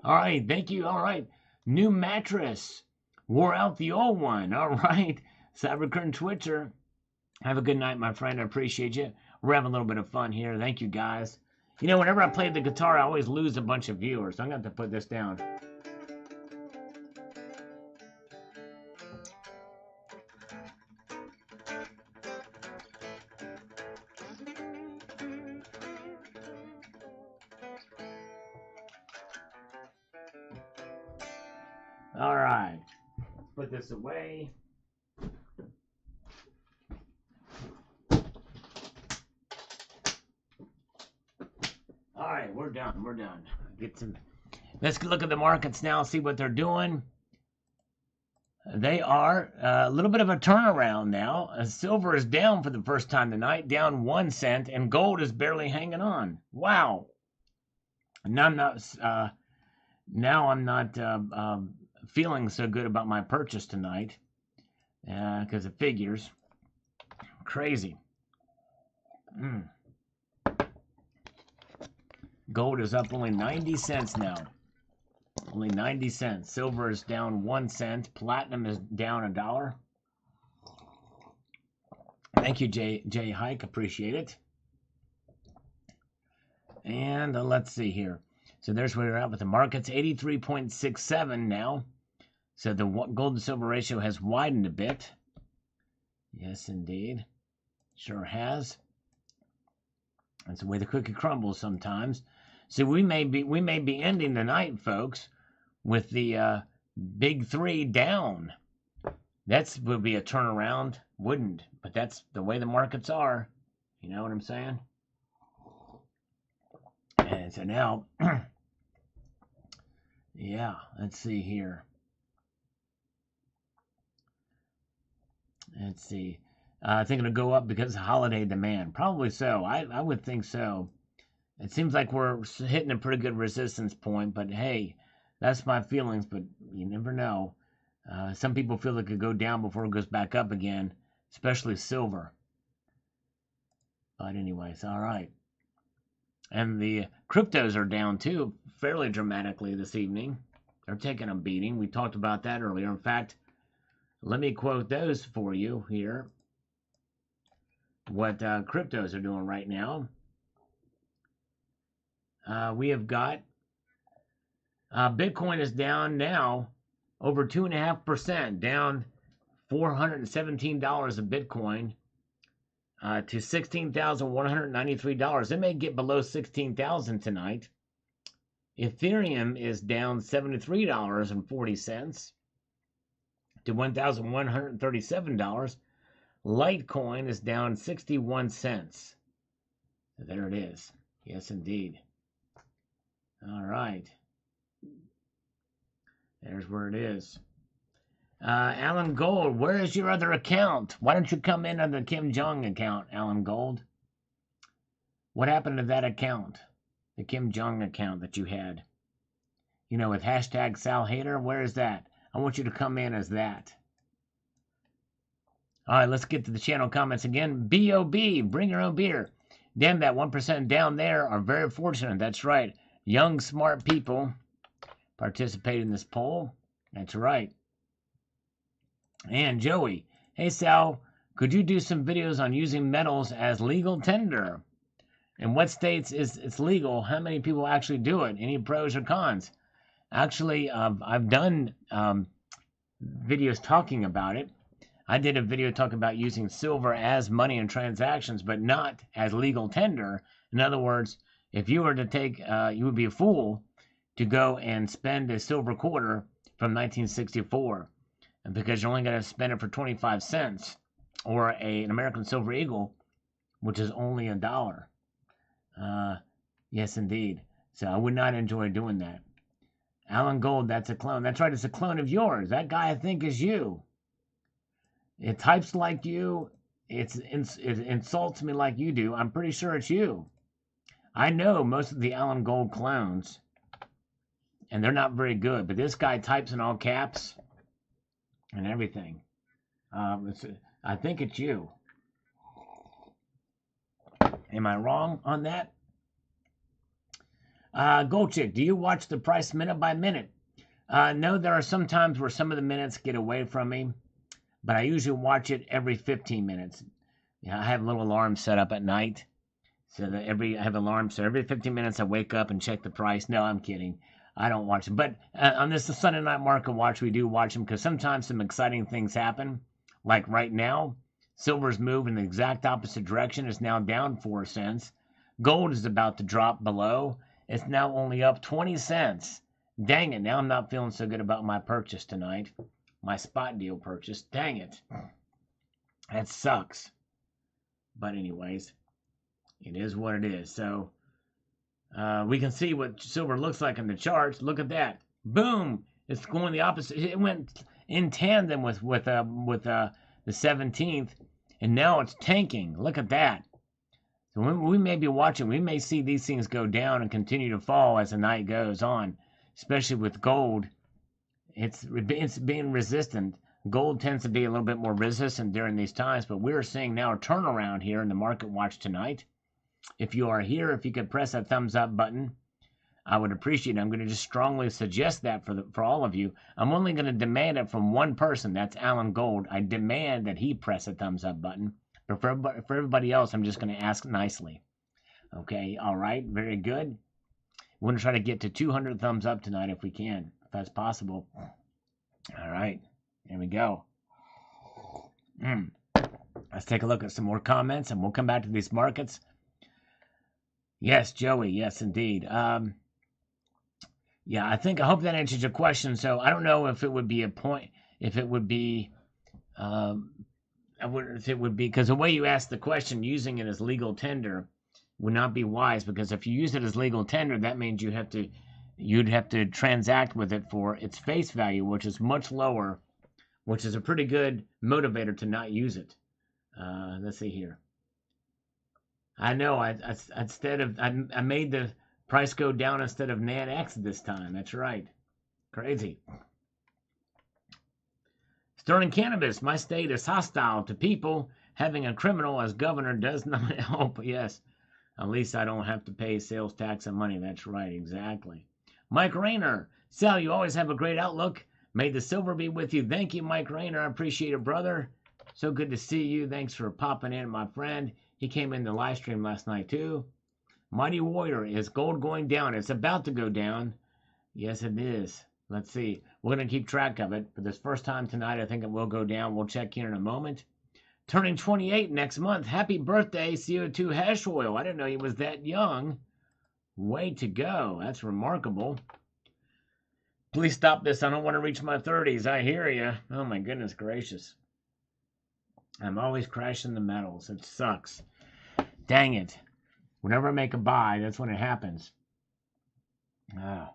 All right, thank you. All right, new mattress. Wore out the old one. All right, Cybercurrent Twitcher. Have a good night, my friend. I appreciate you. We're having a little bit of fun here. Thank you, guys. You know, whenever I play the guitar, I always lose a bunch of viewers. So I'm going to have to put this down. All right, put this away. All right, we're done. We're done. Let's look at the markets now, see what they're doing. They are a little bit of a turnaround now. Silver is down for the first time tonight, down 1 cent, and gold is barely hanging on. Wow. Now I'm not feeling so good about my purchase tonight because it figures. Crazy. Gold is up only 90 cents now. Only 90 cents. Silver is down 1 cent. Platinum is down $1. Thank you, Jay Hike. Appreciate it. And let's see here. So there's where we're at with the markets. 83.67 now. So the gold to silver ratio has widened a bit. Yes, indeed. Sure has. That's the way the cookie crumbles sometimes. So we may be ending the night, folks, with the big three down. That would be a turnaround, wouldn't? But that's the way the markets are. You know what I'm saying? And so now, yeah, let's see here. Let's see. I think it'll go up because of holiday demand. Probably so. I would think so. It seems like we're hitting a pretty good resistance point, but hey, that's my feelings, but you never know. Some people feel it could go down before it goes back up again, especially silver. But anyways, all right. And the cryptos are down too, fairly dramatically this evening. They're taking a beating. We talked about that earlier. In fact, let me quote those for you here. What cryptos are doing right now. We have got Bitcoin is down now over 2.5%, down $417 a Bitcoin to $16,193. It may get below $16,000 tonight. Ethereum is down $73.40 to $1,137. Litecoin is down 61 cents. There it is. Yes, indeed. All right. There's where it is. Alan Gold, where is your other account? Why don't you come in on the Kim Jong account, Alan Gold? What happened to that account? The Kim Jong account that you had? You know, with hashtag Sal Hater, where is that? I want you to come in as that. All right, let's get to the channel comments again. B.O.B., bring your own beer. Damn, that 1% down there are very fortunate. That's right. Young, smart people participate in this poll. That's right. And Joey, hey Sal, could you do some videos on using metals as legal tender? In what states is it's legal? How many people actually do it? Any pros or cons? Actually, I've done videos talking about it. I did a video talking about using silver as money in transactions, but not as legal tender. In other words, if you were to take, you would be a fool to go and spend a silver quarter from 1964, and because you're only going to spend it for 25 cents, or an American Silver Eagle, which is only $1. Yes, indeed. So I would not enjoy doing that. Alan Gold, that's a clone. That's right, it's a clone of yours. That guy, I think, is you. It types like you. It insults me like you do. I'm pretty sure it's you. I know most of the Alan Gold clones, and they're not very good, but this guy types in all caps and everything. I think it's you. Am I wrong on that? Gold Chick, do you watch the price minute by minute? No, there are some times where some of the minutes get away from me, but I usually watch it every 15 minutes. I have a little alarm set up at night, so that I have alarm, so every 15 minutes I wake up and check the price. No, I'm kidding. I don't watch them. But on this Sunday Night Market Watch, we do watch them because sometimes some exciting things happen. Like right now, silver's moved in the exact opposite direction. It's now down 4 cents. Gold is about to drop below. It's now only up 20 cents. Dang it, now I'm not feeling so good about my purchase tonight. My spot deal purchase. Dang it. That sucks. But anyways, it is what it is. So we can see what silver looks like in the charts. Look at that. Boom. It's going the opposite. It went in tandem with the 17th, and now it's tanking. Look at that. So we may be watching. We may see these things go down and continue to fall as the night goes on, especially with gold. It's being resistant. Gold tends to be a little bit more resistant during these times, but we're seeing now a turnaround here in the market watch tonight. If you are here, if you could press that thumbs up button, I would appreciate it. I'm going to just strongly suggest that for all of you. I'm only going to demand it from one person. That's Alan Gold. I demand that he press a thumbs up button. But for everybody else, I'm just going to ask nicely. Okay, all right, very good. We're going to try to get to 200 thumbs up tonight if we can, if that's possible. All right, here we go. Let's take a look at some more comments, and we'll come back to these markets. Yes, Joey, yes, indeed. Yeah, I hope that answers your question. So I don't know if it would be a point, if it would be, because the way you asked the question, using it as legal tender would not be wise, because if you use it as legal tender, that means you'd have to transact with it for its face value, which is much lower, which is a pretty good motivator to not use it. Let's see here. I know I made the price go down instead of NANX this time. That's right. Crazy. Sterling Cannabis, my state is hostile to people. Having a criminal as governor does not help. Yes, at least I don't have to pay sales tax and money. That's right, exactly. Mike Rayner, Sal, you always have a great outlook. May the silver be with you. Thank you, Mike Rayner. I appreciate it, brother. So good to see you. Thanks for popping in, my friend. He came in the live stream last night, too. Mighty Warrior, is gold going down? It's about to go down. Yes, it is. Let's see. We're going to keep track of it. For this first time tonight, I think it will go down. We'll check here in a moment. Turning 28 next month. Happy birthday, CO2 Hash Oil. I didn't know he was that young. Way to go. That's remarkable. Please stop this. I don't want to reach my 30s. I hear you. Oh, my goodness gracious. I'm always crashing the metals. It sucks. Dang it. Whenever I make a buy, that's when it happens. Ah.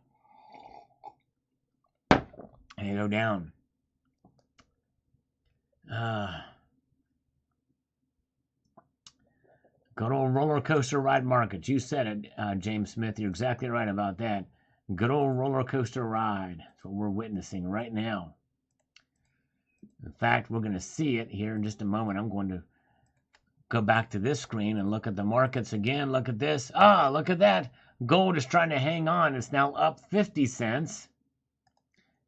And you go down. Good old roller coaster ride market. You said it, James Smith. You're exactly right about that. Good old roller coaster ride. That's what we're witnessing right now. In fact, we're going to see it here in just a moment. I'm going to go back to this screen and look at the markets again. Look at this. Ah, look at that. Gold is trying to hang on. It's now up 50 cents.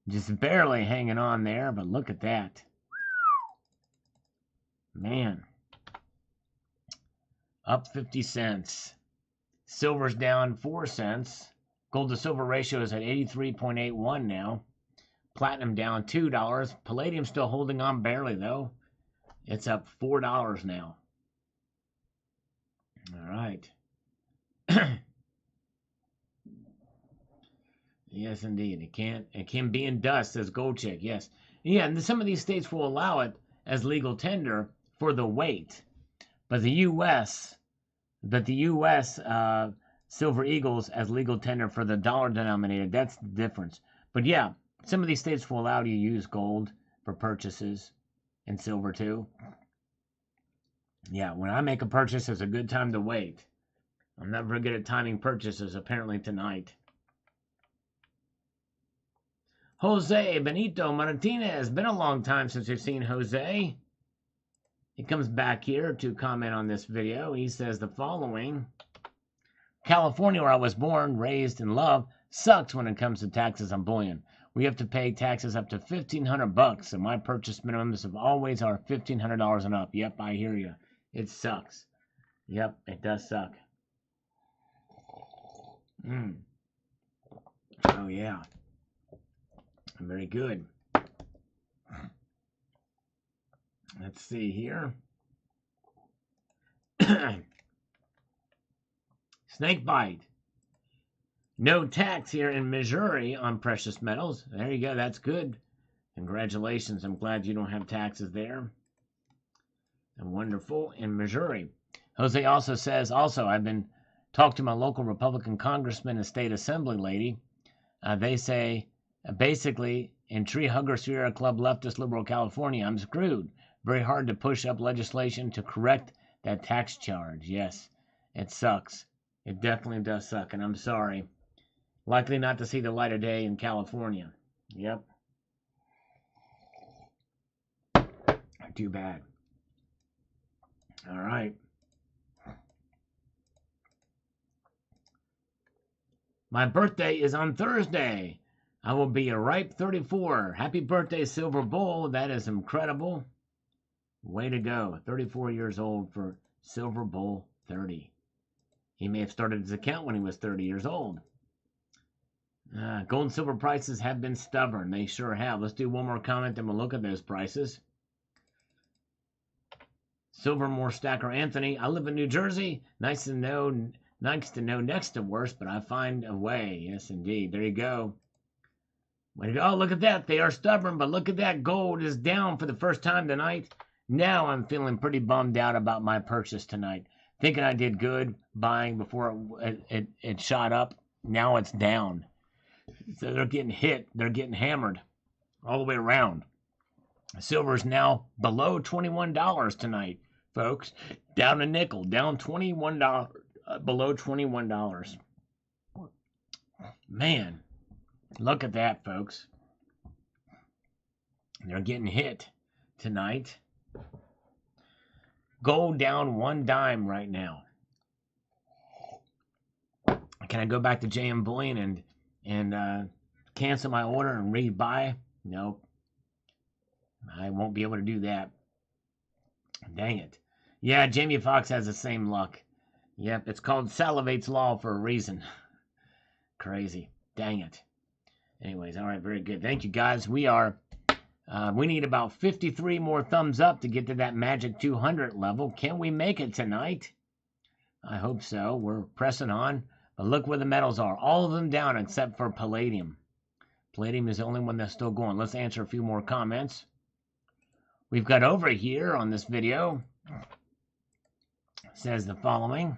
Just barely hanging on there, but look at that. Man. Up 50 cents. Silver's down 4 cents. Gold to silver ratio is at 83.81 now. Platinum down $2. Palladium still holding on barely, though. It's up $4 now. All right. Yes, indeed. It can be in dust, says Gold Chick. Yes. Yeah, and some of these states will allow it as legal tender for the weight. But the U.S. Silver Eagles as legal tender for the dollar denominated. That's the difference. But yeah, some of these states will allow you to use gold for purchases and silver too. Yeah, when I make a purchase, it's a good time to wait. I'm not very good at timing purchases, apparently tonight. Jose Benito Martinez. Been a long time since we've seen Jose. He comes back here to comment on this video. He says the following. California, where I was born, raised, and loved, sucks when it comes to taxes on bullion. We have to pay taxes up to $1,500, and my purchase minimums have always are $1,500 and up. Yep, I hear you. It sucks. Yep, it does suck. Oh, yeah. Very good. Let's see here. Snake bite. No tax here in Missouri on precious metals. There you go. That's good. Congratulations. I'm glad you don't have taxes there. And wonderful in Missouri. Jose also says, I've been talking to my local Republican congressman and state assembly lady. They say, basically, in Tree Hugger Sierra Club leftist liberal California, I'm screwed. Very hard to push up legislation to correct that tax charge. Yes, it sucks. It definitely does suck, and I'm sorry. Likely not to see the light of day in California. Yep. Too bad. All right. My birthday is on Thursday. I will be a ripe 34. Happy birthday, Silver Bull. That is incredible. Way to go. 34 years old for Silver Bull 30. He may have started his account when he was 30 years old. Gold and silver prices have been stubborn. They sure have. Let's do one more comment, then we'll look at those prices. Silvermore Stacker Anthony. I live in New Jersey. Nice to know next to worse, but I find a way. Yes, indeed. There you go. Way to go. Oh, look at that. They are stubborn, but look at that. Gold is down for the first time tonight. Now I'm feeling pretty bummed out about my purchase tonight. Thinking I did good buying before it shot up. Now it's down. So they're getting hit. They're getting hammered all the way around. Silver's now below $21 tonight, folks. Down a nickel. Down $21. Below $21. Man, look at that, folks. They're getting hit tonight. Gold down 1 dime right now. Can I go back to JM Bullion and cancel my order and rebuy? Nope. I won't be able to do that. Dang it. Yeah, Jamie Foxx has the same luck. Yep, it's called Salivate's Law for a reason. Crazy. Dang it. Anyways, all right, very good. Thank you, guys. We need about 53 more thumbs up to get to that magic 200 level. Can we make it tonight? I hope so. We're pressing on. But look where the metals are. All of them down except for palladium. Palladium is the only one that's still going. Let's answer a few more comments. We've got over here on this video. Says the following.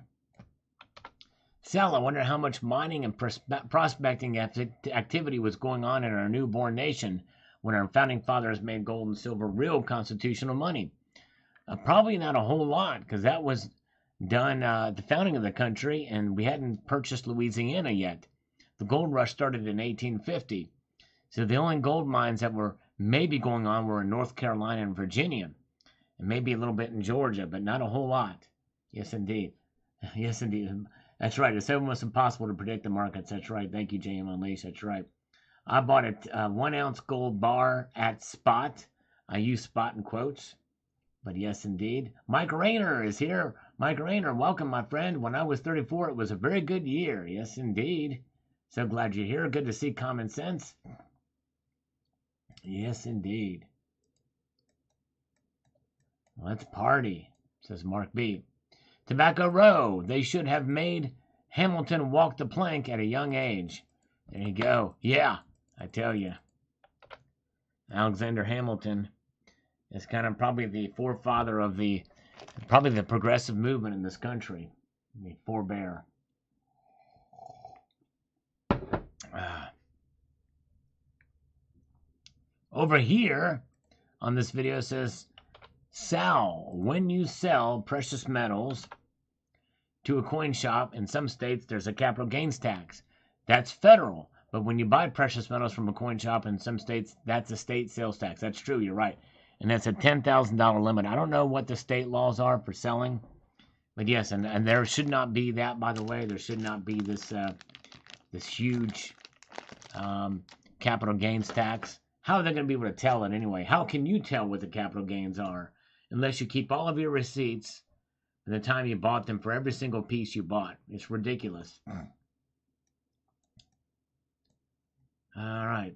Sal, I wonder how much mining and prospecting activity was going on in our newborn nation when our founding fathers made gold and silver real constitutional money. Probably not a whole lot, because that was done at the founding of the country, and we hadn't purchased Louisiana yet. The gold rush started in 1850. So the only gold mines that were maybe going on were in North Carolina and Virginia. and maybe a little bit in Georgia, but not a whole lot. Yes, indeed. Yes, indeed. That's right. It's almost impossible to predict the markets. That's right. Thank you, JM Unleashed. That's right. I bought a 1 ounce gold bar at spot. I use spot in quotes. But yes, indeed. Mike Rayner is here. Mike Rayner, welcome, my friend. When I was 34, it was a very good year. Yes, indeed. So glad you're here. Good to see Common Sense. Yes, indeed. Let's party, says Mark B. Tobacco Row. They should have made Hamilton walk the plank at a young age. There you go. Yeah, I tell you. Alexander Hamilton is kind of probably the forefather of probably the progressive movement in this country. The forebear. Over here on this video, it says, Sal, when you sell precious metals to a coin shop, in some states there's a capital gains tax. That's federal. But when you buy precious metals from a coin shop in some states, that's a state sales tax. That's true, you're right. And that's a $10,000 limit. I don't know what the state laws are for selling. But yes, and there should not be that, by the way. There should not be this huge capital gains tax. How are they going to be able to tell it anyway? How can you tell what the capital gains are? Unless you keep all of your receipts from the time you bought them for every single piece you bought. It's ridiculous. All right.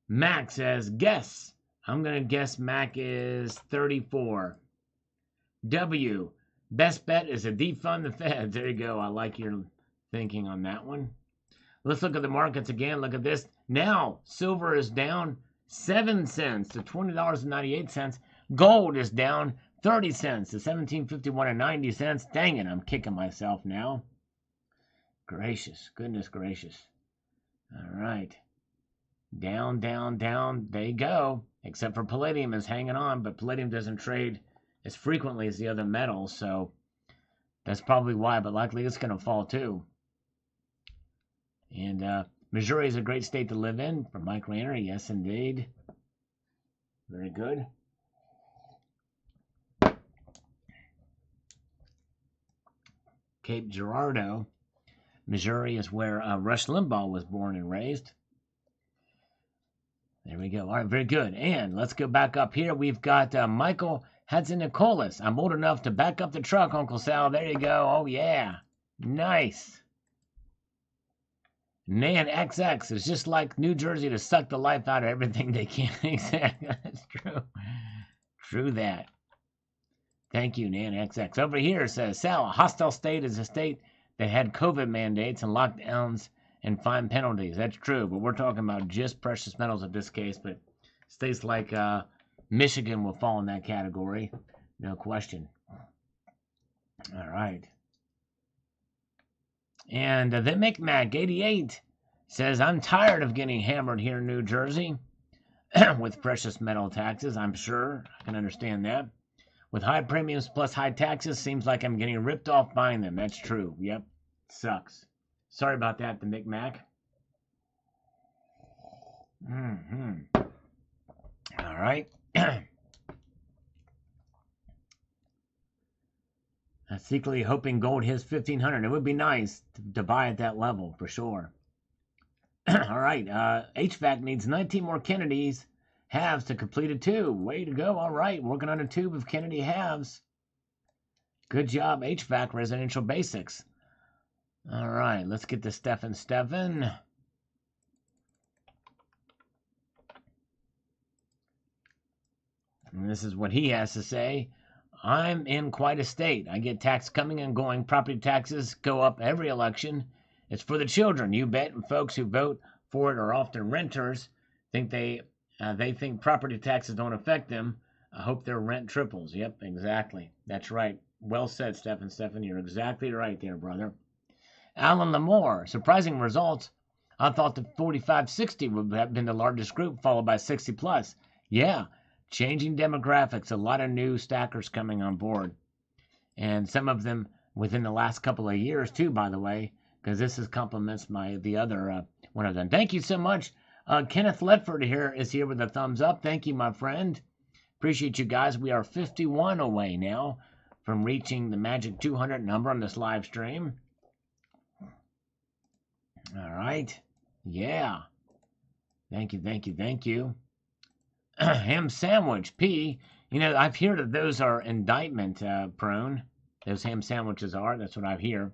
Mac says, guess. I'm going to guess Mac is 34. W. Best bet is to defund the Fed. There you go. I like your thinking on that one. Let's look at the markets again. Look at this. Now, silver is down 7 cents to $20.98. Gold is down 30 cents to $17.51.90. Dang it, I'm kicking myself now. Gracious. Goodness gracious. All right. Down, down, down. There you go. Except for palladium is hanging on, but palladium doesn't trade as frequently as the other metals, so that's probably why, but likely it's going to fall too. And Missouri is a great state to live in, for Mike Rayner. Yes, indeed. Very good. Cape Girardeau, Missouri is where Rush Limbaugh was born and raised. There we go. All right, very good. And let's go back up here. We've got Michael Hatzinicolis. I'm old enough to back up the truck, Uncle Sal. There you go. Oh, yeah. Nice. Nan XX is just like New Jersey to suck the life out of everything they can. Exactly. That's true. True that. Thank you, Nan XX. Over here says, Sal, a hostile state is a state that had COVID mandates and lockdowns and fine penalties. That's true, but we're talking about just precious metals in this case, but states like Michigan will fall in that category. No question. All right. And the Micmac 88 says, I'm tired of getting hammered here in New Jersey with precious metal taxes. I'm sure I can understand that. With high premiums plus high taxes, seems like I'm getting ripped off buying them. That's true. Yep. Sucks. Sorry about that, the Micmac. All right. I'm secretly hoping gold hits 1,500. It would be nice to buy at that level, for sure. All right. HVAC needs 19 more Kennedys halves to complete a tube. Way to go. All right. Working on a tube of Kennedy halves. Good job, HVAC Residential Basics. All right. Let's get to Stefan. And this is what he has to say. I'm in quite a state. I get taxed coming and going. Property taxes go up every election. It's for the children, you bet. And folks who vote for it are often renters. They think property taxes don't affect them. I hope their rent triples. Yep, exactly. That's right. Well said, Stefan. You're exactly right there, brother. Alan Lamore, surprising results. I thought the 45-60 would have been the largest group, followed by 60+. Yeah. Changing demographics, a lot of new stackers coming on board. And some of them within the last couple of years, too, by the way, because this is complements the other one of them. Thank you so much. Kenneth Ledford is here with a thumbs up. Thank you, my friend. Appreciate you guys. We are 51 away now from reaching the magic 200 number on this live stream. All right. Yeah. Thank you, thank you, thank you. Ham sandwich, P. You know, I've heard that those are indictment prone. Those ham sandwiches are. That's what I hear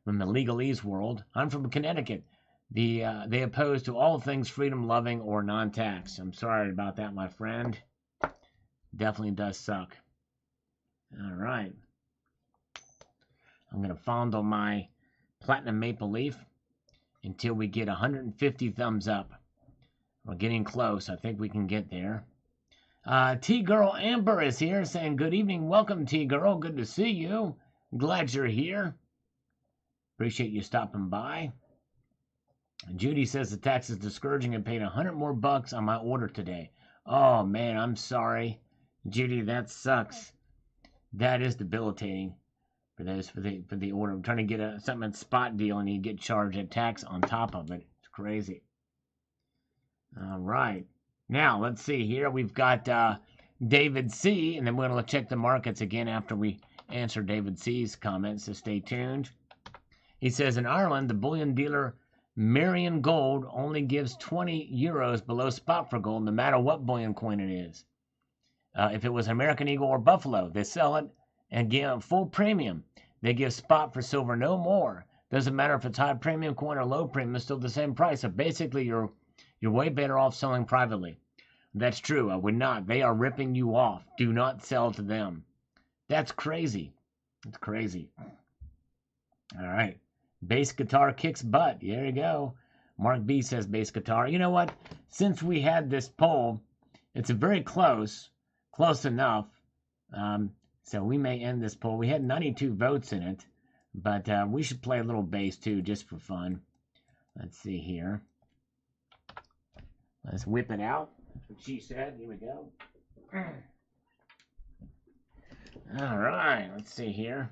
from the legalese world. I'm from Connecticut. They oppose to all things freedom-loving or non-tax. I'm sorry about that, my friend. Definitely does suck. All right. I'm going to fondle my platinum maple leaf until we get 150 thumbs up. We're getting close. I think we can get there. T-Girl Amber is here saying, good evening. Welcome, T-Girl. Good to see you. Glad you're here. Appreciate you stopping by. Judy says the tax is discouraging and paid $100 more on my order today. Oh, man, I'm sorry. Judy, that sucks. That is debilitating for the order. I'm trying to get something spot deal and you get charged a tax on top of it. It's crazy. All right. Now, let's see here. We've got David C., and then we're going to check the markets again after we answer David C.'s comments, so stay tuned. He says, in Ireland, the bullion dealer Marion Gold only gives 20 euros below spot for gold, no matter what bullion coin it is. If it was American Eagle or Buffalo, they sell it and give full premium. They give spot for silver no more. Doesn't matter if it's high premium coin or low premium, it's still the same price. So basically, you're way better off selling privately. That's true. I would not. They are ripping you off. Do not sell to them. That's crazy. That's crazy. All right. Bass guitar kicks butt. There you go. Mark B says bass guitar. You know what? Since we had this poll, it's a very close enough. So we may end this poll. We had 92 votes in it, but we should play a little bass too, just for fun. Let's see here. Let's whip it out. That's what she said. Here we go. All right. Let's see here.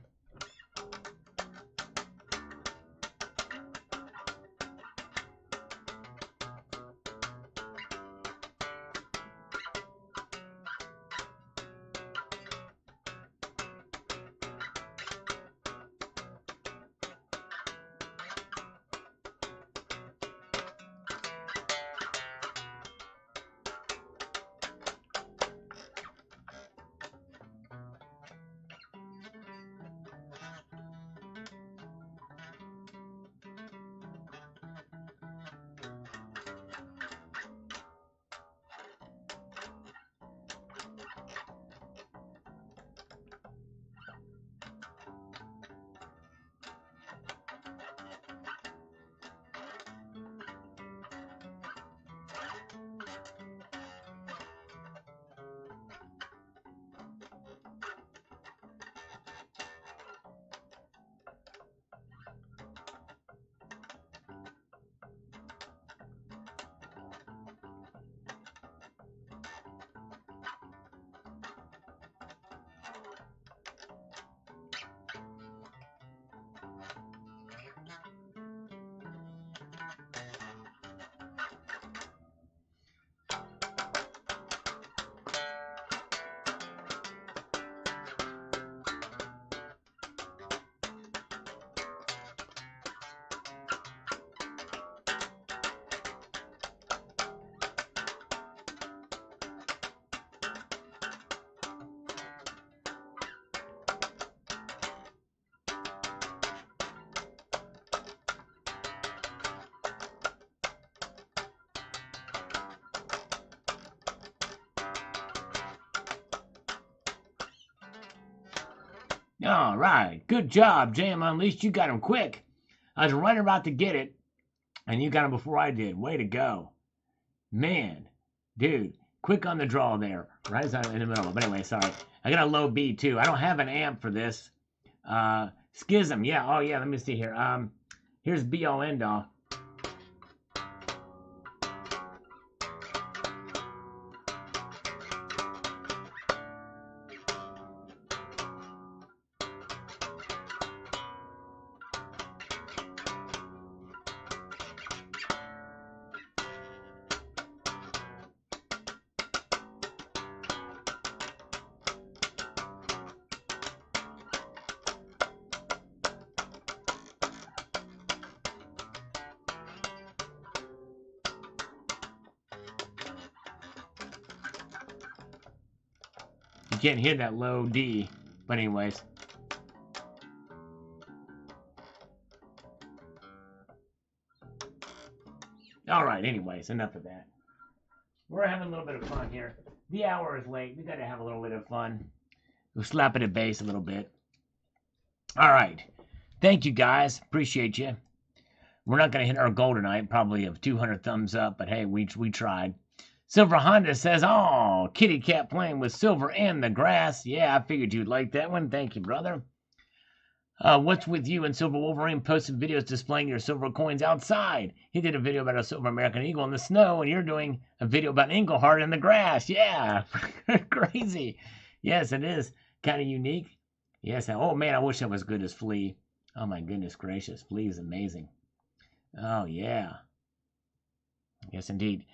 All right. Good job, JM Unleashed. You got him quick. I was right about to get it, and you got him before I did. Way to go. Man, dude, quick on the draw there. Right in the middle. But anyway, sorry. I got a low B, too. I don't have an amp for this. Schism. Yeah. Oh, yeah. Let me see here. Here's be-all, end-all. can't hear that low D. But anyways. Alright, anyways, enough of that. We're having a little bit of fun here. The hour is late. We gotta have a little bit of fun. We'll slap at the base a little bit. Alright. Thank you guys. Appreciate you. We're not gonna hit our goal tonight, probably of 200 thumbs up, but hey, we tried. Silver Honda says, "Oh, kitty cat playing with Silver and the grass." Yeah, I figured you'd like that one. Thank you, brother. What's with you and Silver Wolverine posted videos displaying your silver coins outside? He did a video about a silver American eagle in the snow, and you're doing a video about Engelhart in the grass. Yeah, crazy. Yes, it is kind of unique. Yes, oh man, I wish I was good as Flea. Oh my goodness gracious, Flea is amazing. Oh yeah. Yes, indeed.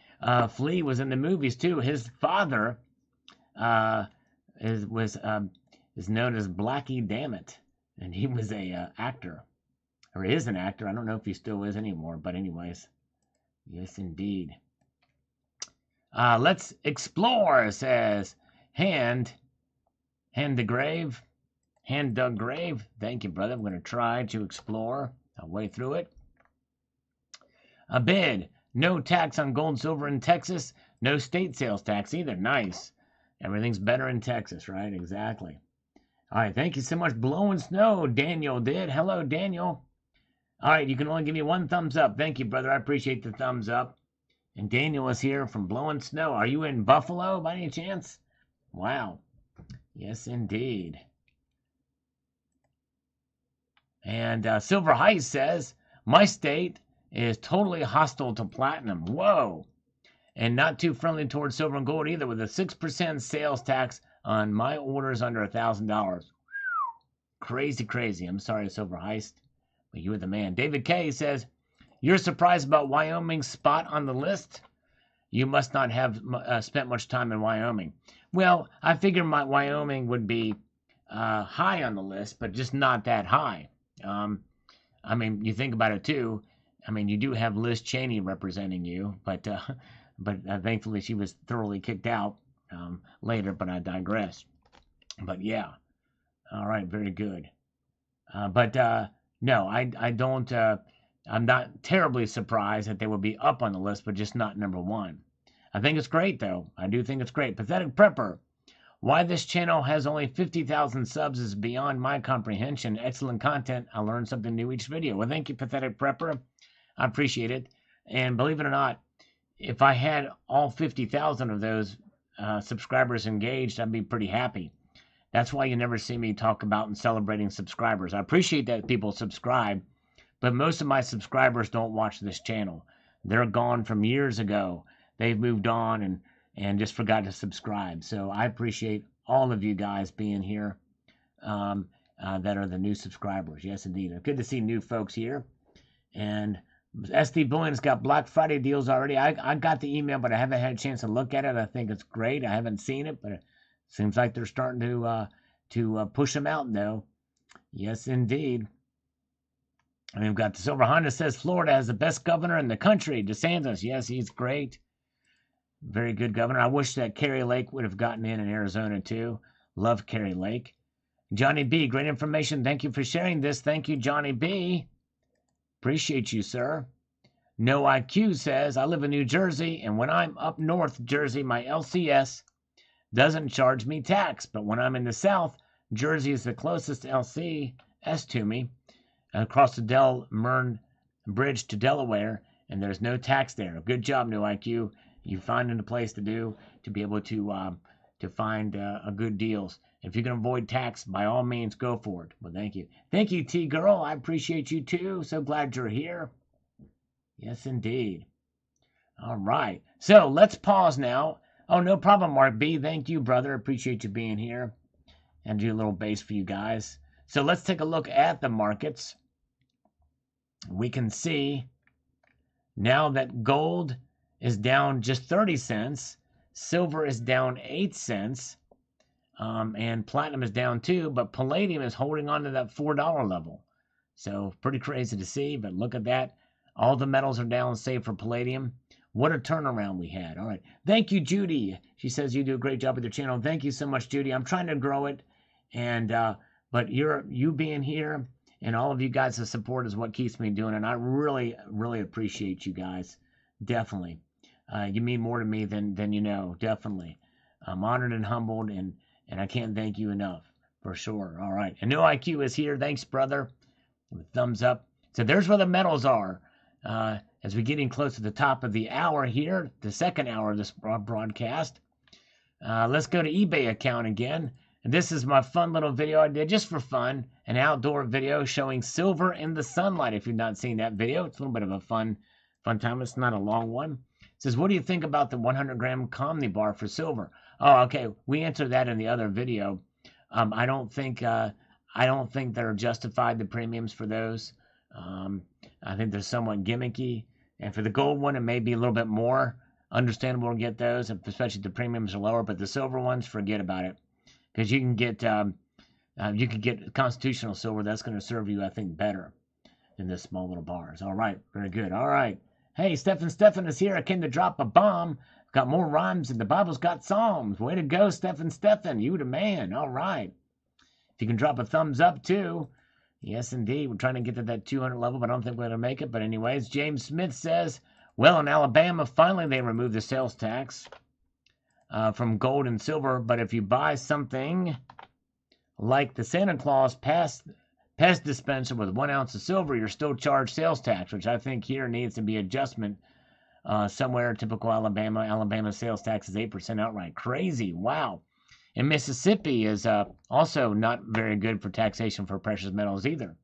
Flea was in the movies too. His father is known as Blackie Dammit. And he was a actor, or is an actor. I don't know if he still is anymore, but anyways. Yes, indeed. Let's explore, says Hand Dug Grave. Thank you, brother. I'm going to try to explore our way through it. A bid. No tax on gold and silver in Texas. No state sales tax either. Nice. Everything's better in Texas, right? Exactly. All right, thank you so much. Blowing Snow, Daniel did. Hello, Daniel. All right, you can only give me one thumbs up. Thank you, brother. I appreciate the thumbs up. And Daniel is here from Blowing Snow. Are you in Buffalo by any chance? Wow. Yes, indeed. And Silver Heist says, my state is totally hostile to platinum. Whoa. And not too friendly towards silver and gold either, with a 6% sales tax on my orders under $1,000. Crazy. I'm sorry, Silver Heist, but you were the man. David K says, you're surprised about Wyoming's spot on the list? You must not have spent much time in Wyoming. Well, I figured Wyoming would be high on the list, but just not that high. I mean, you think about it too. I mean, you do have Liz Cheney representing you, but thankfully she was thoroughly kicked out later, but I digress. But yeah. All right, very good. No, I don't, I'm not terribly surprised that they will be up on the list, but just not number one. I think it's great, though. I do think it's great. Pathetic Prepper. Why this channel has only 50,000 subs is beyond my comprehension. Excellent content. I learn something new each video. Well, thank you, Pathetic Prepper. I appreciate it. And believe it or not, if I had all 50,000 of those subscribers engaged, I'd be pretty happy. That's why you never see me talk about and celebrating subscribers. I appreciate that people subscribe, but most of my subscribers don't watch this channel. They're gone from years ago. They've moved on and just forgot to subscribe. So I appreciate all of you guys being here that are the new subscribers. Yes, indeed. Good to see new folks here. And SD Bullion's got Black Friday deals already. I got the email, but I haven't had a chance to look at it. I think it's great. I haven't seen it, but it seems like they're starting to push them out, though. Yes, indeed. And we've got the Silver Honda says Florida has the best governor in the country. DeSantis, yes, he's great. Very good governor. I wish that Kerry Lake would have gotten in Arizona, too. Love Kerry Lake. Johnny B, great information. Thank you for sharing this. Thank you, Johnny B. Appreciate you, sir. No IQ says, I live in New Jersey, and when I'm up north Jersey, my LCS doesn't charge me tax. But when I'm in the south, Jersey is the closest LCS to me, across the Del Mern Bridge to Delaware, and there's no tax there. Good job, No IQ. You finding a place to be able to find good deals. If you can avoid tax, by all means, go for it. Well, thank you. Thank you, T-Girl. I appreciate you, too. So glad you're here. Yes, indeed. All right. So, let's pause now. Oh, no problem, Mark B. Thank you, brother. Appreciate you being here. And do a little base for you guys. So, let's take a look at the markets. We can see now that gold is down just 30 cents. Silver is down 8 cents. And platinum is down too, but palladium is holding on to that $4 level. So pretty crazy to see, but look at that. All the metals are down save for palladium. What a turnaround we had. All right. Thank you, Judy. She says you do a great job with your channel. Thank you so much, Judy. I'm trying to grow it. And but you being here and all of you guys' support is what keeps me doing. And I really, really appreciate you guys. Definitely. You mean more to me than you know. Definitely. I'm honored and humbled, and I can't thank you enough. For sure. All right. And No IQ is here. Thanks, brother. With thumbs up. So there's where the medals are. As we're getting close to the top of the hour here, the second hour of this broadcast. Let's go to eBay account again. And this is my fun little video I did just for fun. An outdoor video showing silver in the sunlight. If you've not seen that video, it's a little bit of a fun time. It's not a long one. It says, what do you think about the 100-gram Comni bar for silver? Oh, okay. We answered that in the other video. I don't think they're justified, the premiums for those. I think they're somewhat gimmicky. And for the gold one, it may be a little bit more understandable to get those, especially if the premiums are lower. But the silver ones, forget about it, because you can get constitutional silver. That's going to serve you, I think, better than this small little bars. All right, very good. All right. Hey, Stephen is here. I came to drop a bomb. Got more rhymes than the Bible's got Psalms. Way to go, Stephen. You the man. All right. If you can drop a thumbs up, too. Yes, indeed. We're trying to get to that 200 level, but I don't think we're going to make it. But anyways, James Smith says, well, in Alabama, finally they removed the sales tax from gold and silver. But if you buy something like the Santa Claus pest dispenser with 1 ounce of silver, you're still charged sales tax, which I think here needs to be adjustment somewhere. Typical Alabama. Alabama sales tax is 8% outright. Crazy. Wow. And Mississippi is also not very good for taxation for precious metals either.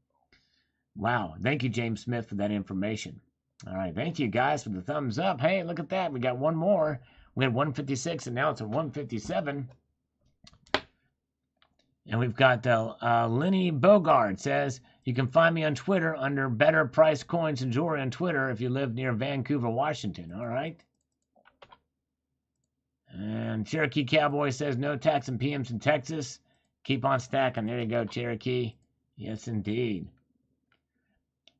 Wow. Thank you, James Smith, for that information. All right. Thank you, guys, for the thumbs up. Hey, look at that. We got one more. We had 156, and now it's at 157. And we've got Lenny Bogard says, you can find me on Twitter under Better Price Coins and Jewelry on Twitter if you live near Vancouver, Washington. All right. And Cherokee Cowboy says, no tax and PMs in Texas. Keep on stacking. There you go, Cherokee. Yes, indeed.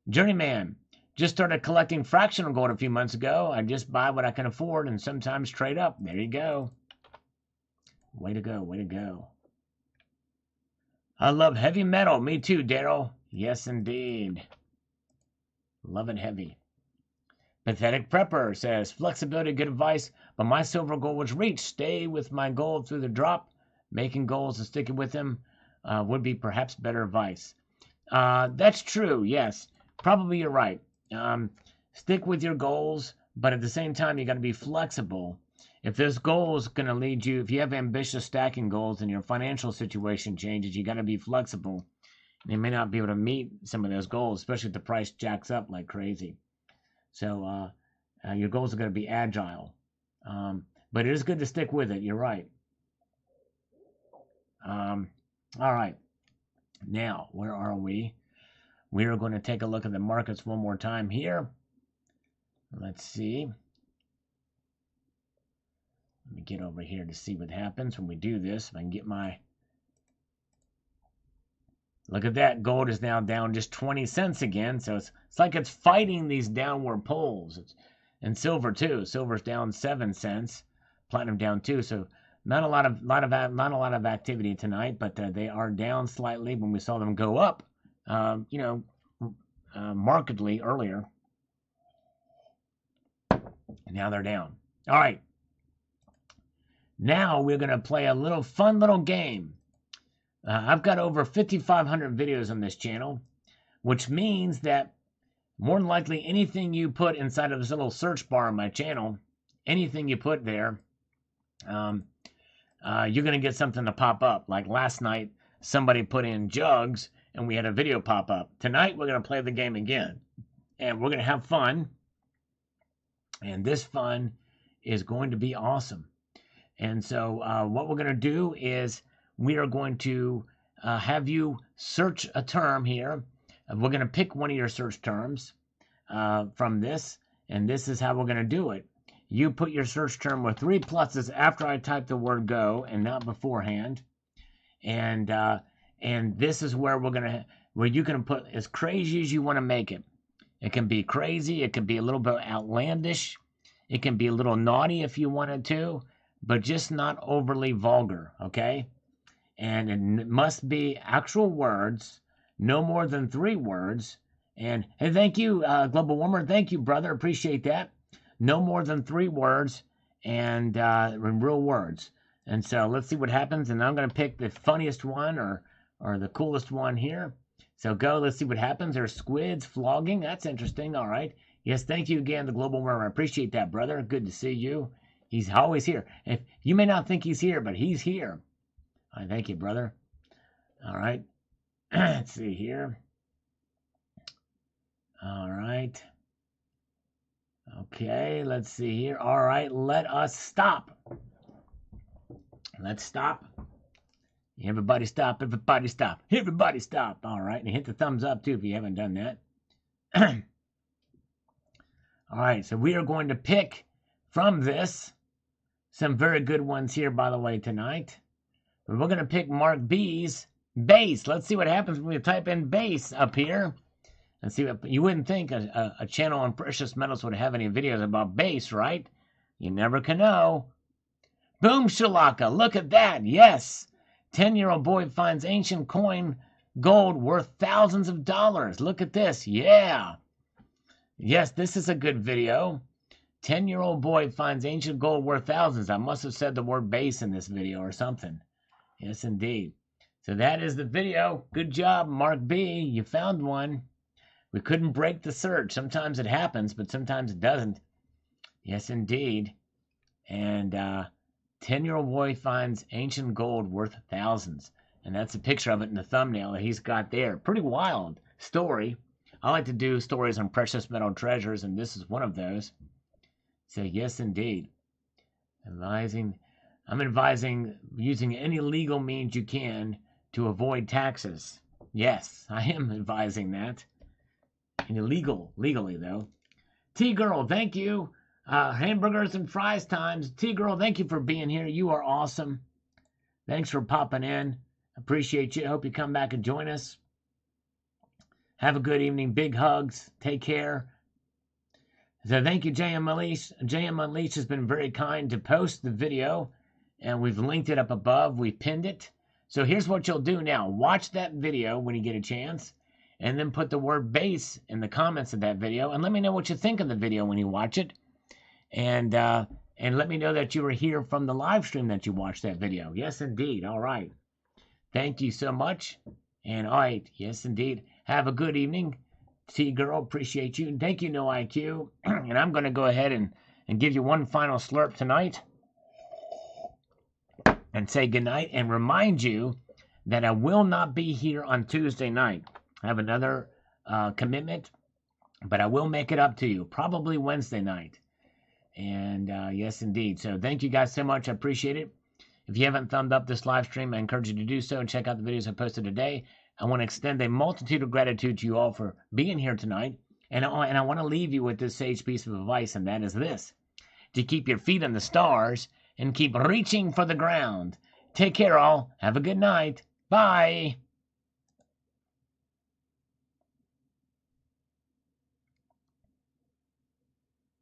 Journeyman, just started collecting fractional gold a few months ago. I just buy what I can afford and sometimes trade up. There you go. Way to go, way to go. I love heavy metal. Me too, Daryl. Yes, indeed. Love it heavy. Pathetic Prepper says, flexibility, good advice, but my silver goal was reached. Stay with my gold through the drop. Making goals and sticking with them would be perhaps better advice. That's true, yes. Probably you're right. Stick with your goals, but at the same time, you got to be flexible. If this goal is going to lead you, if you have ambitious stacking goals and your financial situation changes, you got to be flexible. You may not be able to meet some of those goals, especially if the price jacks up like crazy. So your goals are going to be agile. But it is good to stick with it. You're right. All right. Now, where are we? We are going to take a look at the markets one more time here. Let's see. Let me get over here to see what happens when we do this. If I can get my... Look at that. Gold is now down just 20 cents again. So it's like it's fighting these downward pulls. And silver too. Silver's down 7 cents. Platinum down 2. So not a lot of activity tonight, but they are down slightly when we saw them go up, markedly earlier. And now they're down. All right. Now we're going to play a fun little game. I've got over 5,500 videos on this channel, which means that more than likely anything you put inside of this little search bar on my channel, anything you put there, you're going to get something to pop up. Like last night, somebody put in jugs, and we had a video pop up. Tonight, we're going to play the game again, and we're going to have fun, and this fun is going to be awesome. And so what we're going to do is we are going to have you search a term here. We're going to pick one of your search terms from this, and this is how we're going to do it. You put your search term with 3 pluses after I type the word go and not beforehand. And this is where you can put as crazy as you want to make it. It can be crazy. It can be a little bit outlandish. It can be a little naughty if you wanted to, but just not overly vulgar, okay? And it must be actual words, no more than 3 words. And hey, thank you, Global Warmer. Thank you, brother. Appreciate that. No more than 3 words and real words. And so let's see what happens. And I'm going to pick the funniest one or the coolest one here. So go. Let's see what happens. There's squids flogging. That's interesting. All right. Yes, thank you again, the Global Warmer. I appreciate that, brother. Good to see you. He's always here. If you may not think he's here, but he's here. All right, thank you, brother. All right. Let's see here. All right. Okay, let's see here. All right, let us stop. Let's stop. Everybody stop. Everybody stop. Everybody stop. All right, and hit the thumbs up, too, if you haven't done that. All right, so we are going to pick from this some very good ones here, by the way, tonight. But we're going to pick Mark B's base. Let's see what happens when we type in base up here. And see what you wouldn't think a channel on precious metals would have any videos about base, right? You never can know. Boom shalaka, look at that. Yes. 10-year-old boy finds ancient coin gold worth thousands of dollars. Look at this. Yeah. Yes, this is a good video. 10-year-old boy finds ancient gold worth thousands. I must have said the word base in this video or something. Yes, indeed. So that is the video. Good job, Mark B. You found one. We couldn't break the search. Sometimes it happens, but sometimes it doesn't. Yes, indeed. And 10-year-old boy finds ancient gold worth thousands. And that's a picture of it in the thumbnail that he's got there. Pretty wild story. I like to do stories on precious metal treasures, and this is one of those. So, yes, indeed. I'm advising using any legal means you can to avoid taxes. Yes, I am advising that. Legally, though. T-Girl, thank you. Hamburgers and fries times. T-Girl, thank you for being here. You are awesome. Thanks for popping in. Appreciate you. Hope you come back and join us. Have a good evening. Big hugs. Take care. So thank you, J.M. Unleashed. J.M. Unleashed has been very kind to post the video, and we've linked it up above. We pinned it. So here's what you'll do now. Watch that video when you get a chance, and then put the word base in the comments of that video, and let me know what you think of the video when you watch it. And let me know that you were here from the live stream that you watched that video. Yes, indeed. All right. Thank you so much. And all right. Yes, indeed. Have a good evening. T-Girl, appreciate you. And thank you, No IQ. And I'm going to go ahead and give you one final slurp tonight. And say goodnight. And remind you that I will not be here on Tuesday night. I have another commitment. But I will make it up to you. Probably Wednesday night. And yes, indeed. So thank you guys so much. I appreciate it. If you haven't thumbed up this live stream, I encourage you to do so and check out the videos I posted today. I want to extend a multitude of gratitude to you all for being here tonight. And I want to leave you with this sage piece of advice, and that is this. To keep your feet on the stars and keep reaching for the ground. Take care, all. Have a good night. Bye.